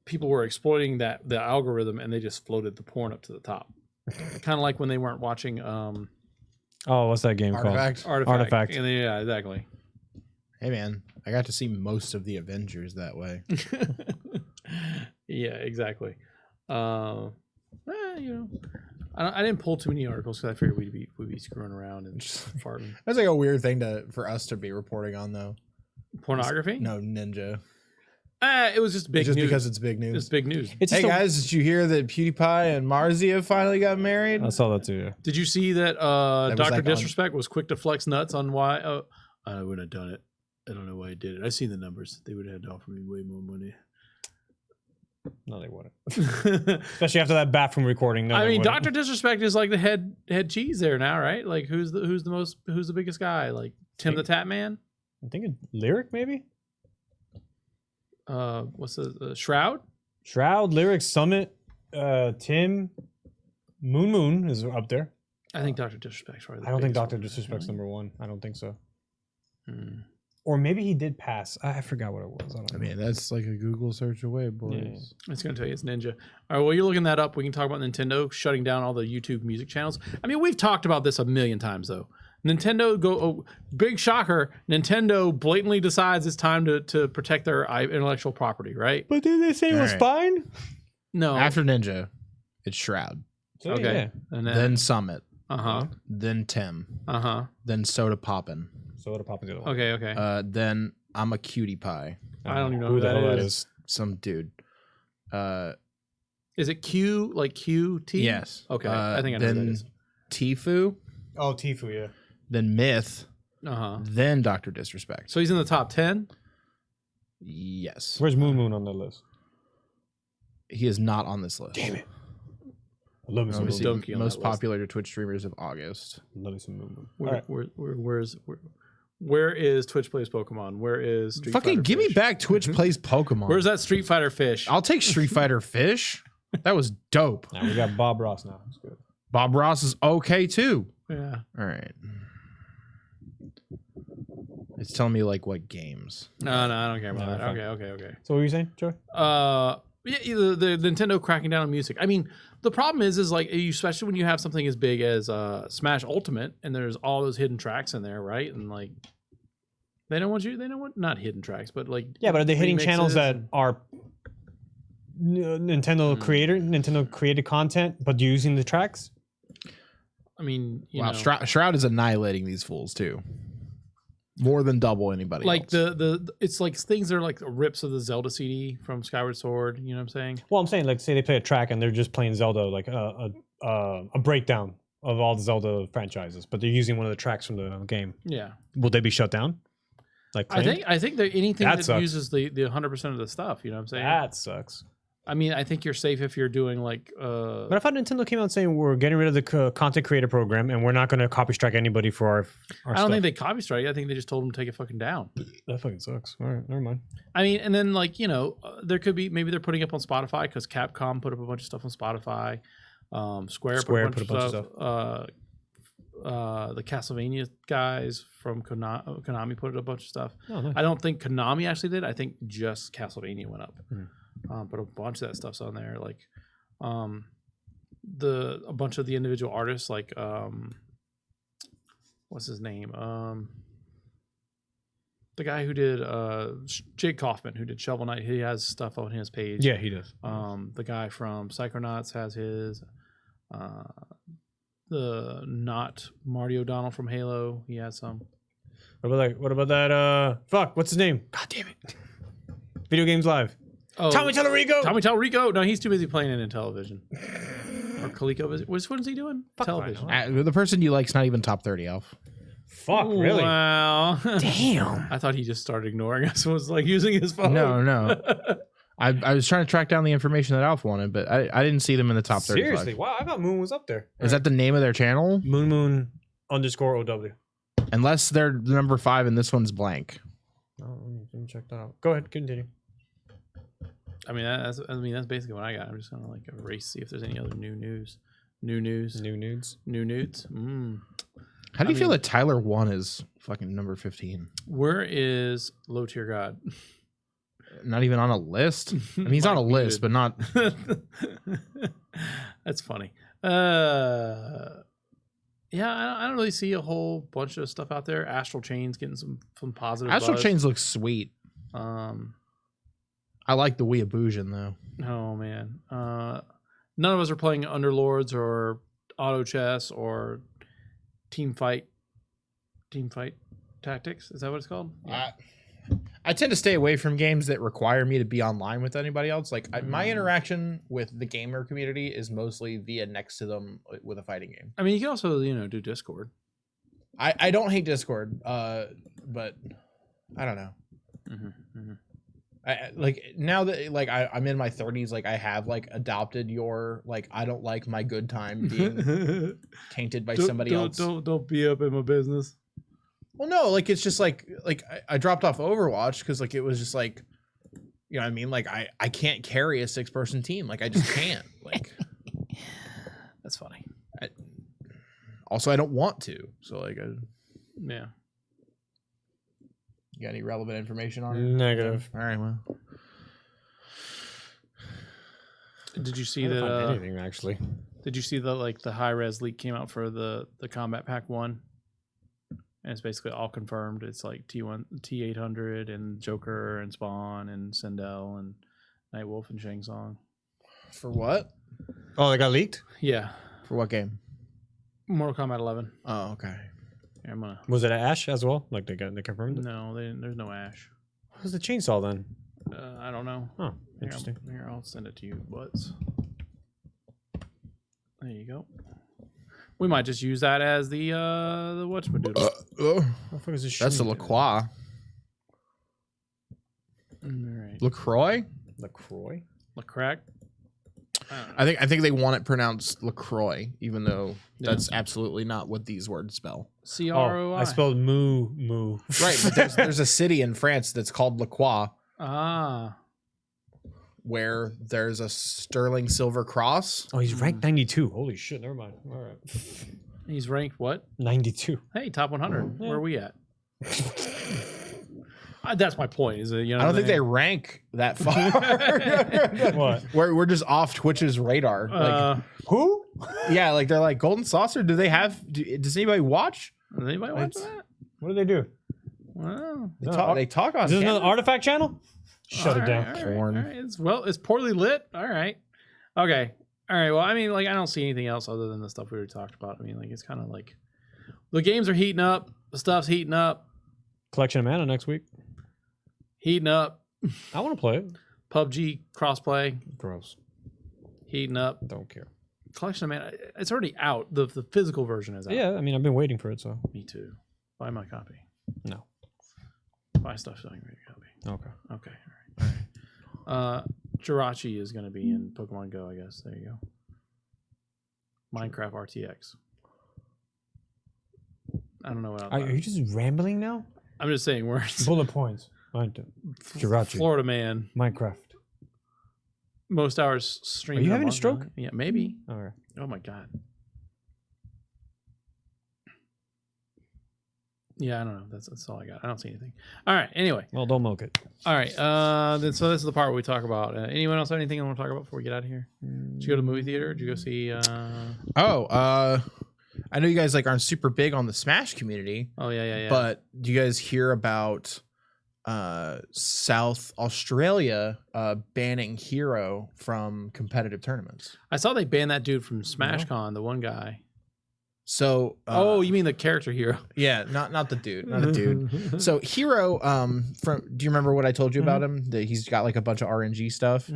people were exploiting the algorithm and they just floated the porn up to the top. Kind of like when they weren't watching oh, what's that game Artifact. Artifact. And yeah, exactly. Hey man, I got to see most of the Avengers that way. Yeah, exactly. You know, I didn't pull too many articles because I figured we'd be screwing around and just farting. That's like a weird thing for us to be reporting on though. Pornography? No, Ninja. It was just big Just news. because it's big news. It's big news. It's Hey just guys, did you hear that PewDiePie and Marzia finally got married? I saw that too. Yeah. Did you see that was Dr. like on- Disrespect was quick to flex nuts on why? I wouldn't have done it. I don't know why I did it. I seen the numbers. They would have had to offer me way more money. No, they wouldn't. Especially after that bathroom recording. No, I they mean, wouldn't. Dr. Disrespect is like the head cheese there now, right? Like who's the biggest guy? Like Tim the Tap Man? I think it's Lyric maybe. What's the Shroud? Shroud, Lyric, Summit, Tim, Moon is up there. I think Dr. Disrespect's probably the I don't think biggest Dr. one. Disrespect's number one. I don't think so. Hmm. Or maybe he did pass. I forgot what it was. I don't know. I mean, that's like a Google search away, boys. Yeah. It's going to tell you it's Ninja. All right, well, you're looking that up. We can talk about Nintendo shutting down all the YouTube music channels. I mean, we've talked about this a million times, though. Nintendo, big shocker, Nintendo blatantly decides it's time to protect their intellectual property, right? But did they say it was Alright. fine? No. After Ninja, it's Shroud, So, Okay. yeah. And then Summit, uh-huh. then Tim, Uh-huh. then Soda Poppin', So what popping the other one? Okay. then I'm a Cutie Pie, I don't even know who who the that hell is. some dude. Is it Q, like QT? Yes. Okay. I think I know who that then is. Tifu, Oh, Tifu, yeah. then Myth, Uh-huh. then Dr. Disrespect. So he's in the top 10? Yes. Where's Moon on that list? He is not on this list. Damn it. I love me Let me some see. Moon. Donkey on Most that list. popular Twitch streamers of August. Love me some Moon. Where's Where is Twitch Plays Pokemon? Where is Street Fucking Fighter give me Fish? back Twitch Plays Pokemon. Where's that Street Fighter Fish? I'll take Street Fighter Fish. That was dope. Now we got Bob Ross now. That's good. Bob Ross is okay too. Yeah. All right. It's telling me like what games. No, I don't care about No, that. fine. Okay. So what were you saying, Joey? Yeah, the Nintendo cracking down on music. I mean, the problem is like, especially when you have something as big as Smash Ultimate, and there's all those hidden tracks in there, right? And like, they don't want not hidden tracks, but like, Yeah, but are they hitting channels remixes that and- are Nintendo created content, but using the tracks? I mean, you Wow, know, Shroud is annihilating these fools too. More than double anybody like else. the it's like things that are like rips of the Zelda CD from Skyward Sword. You know what I'm saying? Well, I'm saying, like, say they play a track and they're just playing Zelda, like a breakdown of all the Zelda franchises, but they're using one of the tracks from the game. Yeah, Will they be shut down? Like, claimed? I think that anything That that sucks. uses the 100% of the stuff. You know what I'm saying? That sucks. I mean, I think you're safe if you're doing like But I thought Nintendo came out saying we're getting rid of the content creator program and we're not going to copy strike anybody for our I don't stuff. think they copy strike. I think they just told them to take it fucking down. That fucking sucks. All right, never mind. I mean, and then like, you know, there could be, maybe they're putting up on Spotify because Capcom put up a bunch of stuff on Spotify. Square put a bunch of stuff. The Castlevania guys from Konami put a bunch of stuff. Oh, nice. I don't think Konami actually did. I think just Castlevania went up. Mhm. But a bunch of that stuff's on there. Like a bunch of the individual artists, like what's his name? The guy who did Jake Kaufman, who did Shovel Knight, he has stuff on his page. Yeah, he does. The guy from Psychonauts has his. The not Marty O'Donnell from Halo, he has some. What about that? Fuck, what's his name? God damn it! Video Games Live. Oh, Tommy Tallarico. Tommy Tallarico. No, he's too busy playing it in television. Or Coleco. What is he doing? Fuck Television. if I know. The person you like's not even top 30, Elf. Fuck, really? Wow. Damn. I thought he just started ignoring us and was like using his phone. No. I was trying to track down the information that Alf wanted, but I didn't see them in the top 35. Seriously? Wow, I thought Moon was up there. Is that the name of their channel? Moon_OW. Unless they're the number 5 and this one's blank. Oh, let me check that out. Go ahead, continue. I mean, that's basically what I got. I'm just gonna like erase, see if there's any other new news. New nudes. How do you I feel mean- that Tyler 1 is fucking number 15? Where is Low Tier God? Not even on a list? I mean, he's on a Mike list, but not... That's funny. Yeah, I don't really see a whole bunch of stuff out there. Astral Chain's getting some positive Astral buzz. Chains looks sweet. I like the Weeaboosion, though. Oh man, none of us are playing Underlords or Auto Chess or Team Fight Tactics. Is that what it's called? I tend to stay away from games that require me to be online with anybody else. Like my Mm. interaction with the gamer community is mostly via next to them with a fighting game. I mean, you can also do Discord. I don't hate Discord, but I don't know. I like now that like I'm in my 30s, like I have like adopted your like I don't like my good time being tainted by somebody else. Don't be up in my business. Well, no, like it's just like I dropped off Overwatch because like it was just like, you know what I mean? Like I can't carry a 6-person team. Like I just can't. Like That's funny. also I don't want to. So like Yeah. you got any relevant information on it? Negative. All right, well. Did you see I didn't find the? anything actually. Did you see the high res leak came out for the Combat Pack 1? And it's basically all confirmed. It's like T800 and Joker and Spawn and Sindel and Nightwolf and Shang Tsung. For what? Oh, they got leaked? Yeah. For what game? Mortal Kombat 11. Oh, okay. Yeah, I'm gonna. Was it Ash as well? Like they confirmed it? No, there's no Ash. What was the chainsaw then? I don't know. Oh, interesting. Here, I'll send it to you, butts. There you go. We might just use that as the whatchamadoodle. What the fuck is this? That's the shooting? LaCroix. All right. LaCroix? LaCroix? LaCrack. I think they want it pronounced LaCroix, even though that's absolutely not what these words spell. CROI. I spelled moo. Right, but there's a city in France that's called La Croix, where there's a sterling silver cross. Oh, he's ranked 92. Holy shit! Never mind. All right. He's ranked what? 92. Hey, top 100. Where are we at? That's my point. Is it? You know, I don't think they rank that far. What? We're just off Twitch's radar. Like, Who? yeah, like they're like Golden Saucer. Do they have? Does anybody watch? Does anybody watch that? What do they do? Wow. They talk on. Is this camera. another artifact channel? Shut it down. Porn. All right. It's poorly lit. All right. Okay. All right. Well, I mean, like, I don't see anything else other than the stuff we already talked about. I mean, like, it's kind of like the games are heating up. The stuff's heating up. Collection of Mana next week. Heating up. I want to play it. PUBG crossplay. Gross. Heating up. Don't care. Collection of Mana. It's already out. The physical version is out. Yeah, I mean, I've been waiting for it, so. Me too. Buy my copy. No. Buy stuff so I can read a copy. Okay. Okay. All right. All right. Jirachi is going to be in Pokemon Go, I guess. There you go. Minecraft RTX. I don't know what else. Are you just rambling now? I'm just saying words. Bullet points. Jirachi. Florida man. Minecraft. Most hours streamed. Are you on having a Mongo. stroke? Yeah, maybe. All right. Oh my god. Yeah, I don't know. That's all I got. I don't see anything. All right. Anyway. Well, don't milk it. All right. Then so this is the part where we talk about. Anyone else have anything I want to talk about before we get out of here? Did you go to movie theater? Did you go see? I know you guys like aren't super big on the Smash community. Oh yeah. But do you guys hear about South Australia banning Hero from competitive tournaments? I saw they banned that dude from SmashCon. The one guy. So You mean the character Hero? yeah, not the dude, not a dude. So Hero, do you remember what I told you about him? That he's got like a bunch of RNG stuff.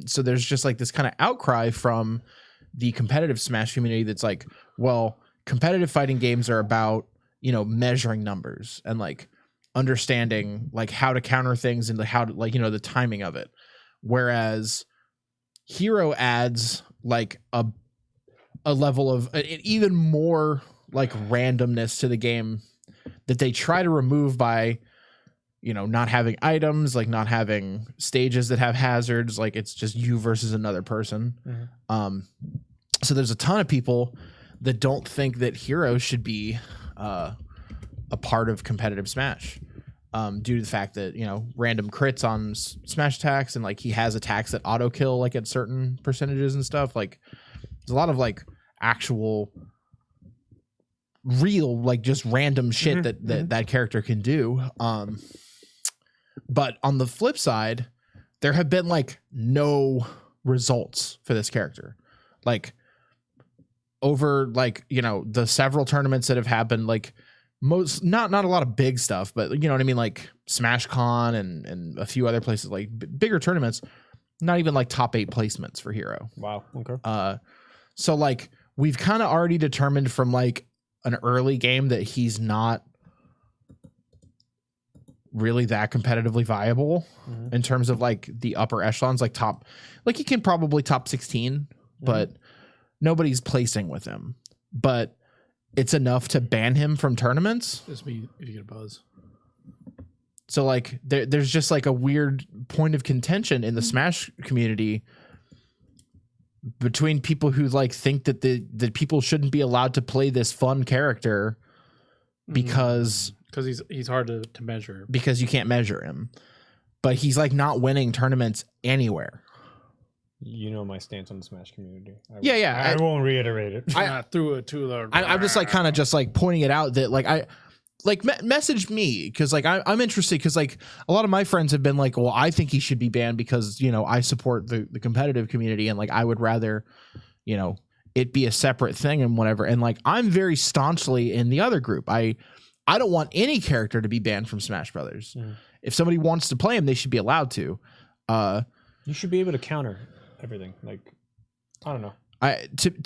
So there's just like this kind of outcry from the competitive Smash community that's like, well, competitive fighting games are about, measuring numbers and like understanding like how to counter things and how to like, the timing of it. Whereas Hero adds like a level of even more like randomness to the game that they try to remove by, not having items, like not having stages that have hazards. Like it's just you versus another person. So there's a ton of people that don't think that Hero should be a part of competitive Smash due to the fact that, random crits on Smash attacks and like he has attacks that auto kill like at certain percentages and stuff. Like there's a lot of like actual real, like just random shit that character can do. But on the flip side, there have been like no results for this character. Like over like, the several tournaments that have happened, like most, not a lot of big stuff, but you know what I mean? Like SmashCon and a few other places, like bigger tournaments, not even like top 8 placements for Hero. Wow. Okay. So like we've kind of already determined from like an early game that he's not really that competitively viable in terms of like the upper echelons, like top, like he can probably top 16, but nobody's placing with him. But it's enough to ban him from tournaments. Just me if you get a buzz. So like there's just like a weird point of contention in the Smash community between people who like think that that people shouldn't be allowed to play this fun character because he's hard to measure, because you can't measure him, but he's like not winning tournaments anywhere. You know my stance on the Smash community. I won't reiterate it. I threw it to the. I'm just like kind of just like pointing it out that like I like message me because like I'm interested because like a lot of my friends have been like, well, I think he should be banned because I support the competitive community and like I would rather it be a separate thing and whatever. And like I'm very staunchly in the other group. I don't want any character to be banned from Smash Brothers. If somebody wants to play him, they should be allowed to. You should be able to counter everything. Like I don't know.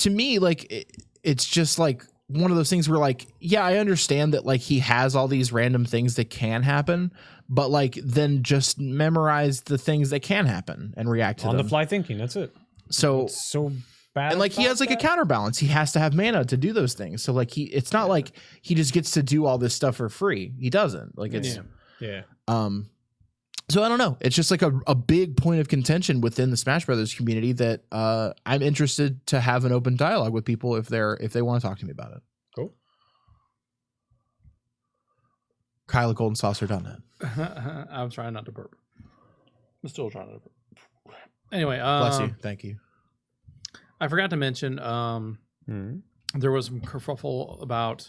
To me, like it's just like one of those things where like, yeah, I understand that like he has all these random things that can happen, but like then just memorize the things that can happen and react to on them. the fly thinking. That's it. So What's so bad. and like he about has like that? a counterbalance. He has to have mana to do those things. So like it's not like he just gets to do all this stuff for free. He doesn't. Like it's Yeah. so I don't know. It's just like a big point of contention within the Smash Brothers community that I'm interested to have an open dialogue with people if they want to talk to me about it. Cool. Kyle at GoldenSaucer.net. I'm trying not to burp. I'm still trying not to burp. Anyway, Bless you. Thank you. I forgot to mention Mhm. there was some kerfuffle about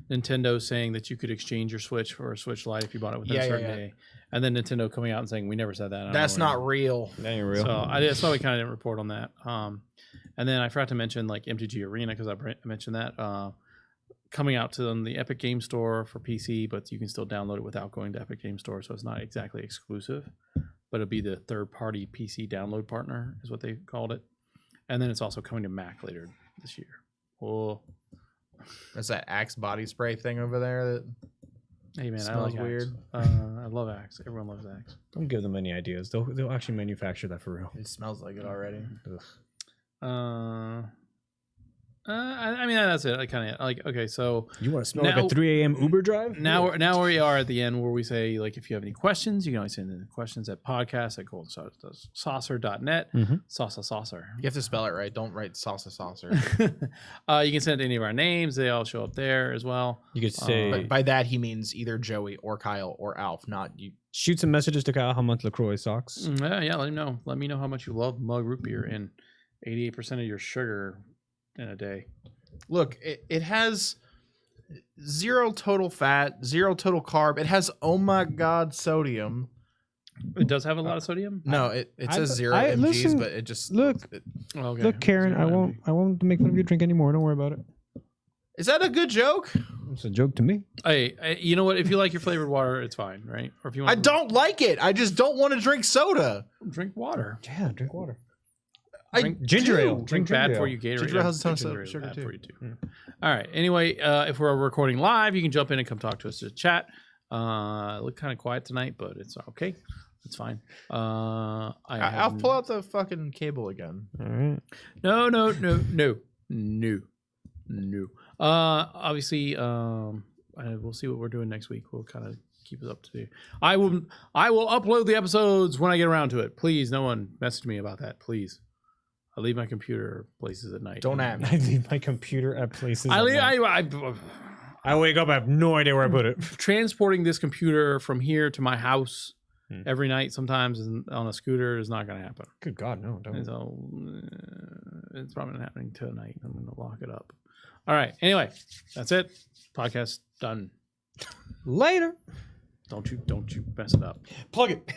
Nintendo saying that you could exchange your Switch for a Switch Lite if you bought it within a certain day, and then Nintendo coming out and saying we never said that. I don't That's know where not real. That ain't real. So so we kind of didn't report on that. And then I forgot to mention like MTG Arena because I mentioned that coming out to the Epic Game Store for PC, but you can still download it without going to Epic Game Store, so it's not exactly exclusive, but it'll be the third-party PC download partner is what they called it. And then it's also coming to Mac later this year. Oh, That's that Axe body spray thing over there that hey man, I Smells like weird. Axe. I love Axe. Everyone loves Axe. Don't give them any ideas. They'll actually manufacture that for real. it smells like it already. Ugh. I mean that's it. I kind of like okay. So You want to smell like Now- a 3 a.m. Uber drive? now we are at the end where we say like if you have any questions, you can always send in the questions at podcast@goldensaucer.net. Mhm. Saucer. You have to spell it right. Don't write salsa saucer. You can send any of our names. They all show up there as well. You could say But by that he means either Joey or Kyle or Alf, not you. shoot some messages to Kyle how much LaCroix socks. Yeah, let him know. Let me know how much you love mug root beer and 88% of your sugar in a day. Look, it has 0 total fat, 0 total carb. It has oh my god sodium. It does have a lot of sodium. No, it says 0 I- mgs, listen, but it just look. Okay. Look, Karen, I won't make fun of your drink anymore. Don't worry about it. Is that a good joke? It's a joke to me. Hey, you know what? If you like your flavored water, it's fine, right? Or if you want, I don't like it. I just don't want to drink soda. drink water. Yeah, drink water. Drink ginger ale. Drink bad for you, Gatorade. Ginger ale has a ton of Ginger ale is sugar bad too. for you too. All right. Anyway, if we're recording live, you can jump in and come talk to us to chat. Look kind of quiet tonight, but it's okay. It's fine. I'll pull out the fucking cable again. All right. No. Obviously, we'll see what we're doing next week. We'll kind of keep us up to date. I will upload the episodes when I get around to it. Please, no one message me about that. Please. I leave my computer places at night. Don't at me. I leave my computer at places. I leave. I wake up. I have no idea where I put it. Transporting this computer from here to my house Hmm. every night, sometimes on a scooter, is not going to happen. Good God, no! And Don't. so it's probably not happening tonight. I'm going to lock it up. All right. Anyway, that's it. Podcast done. Later. Don't you mess it up. Plug it.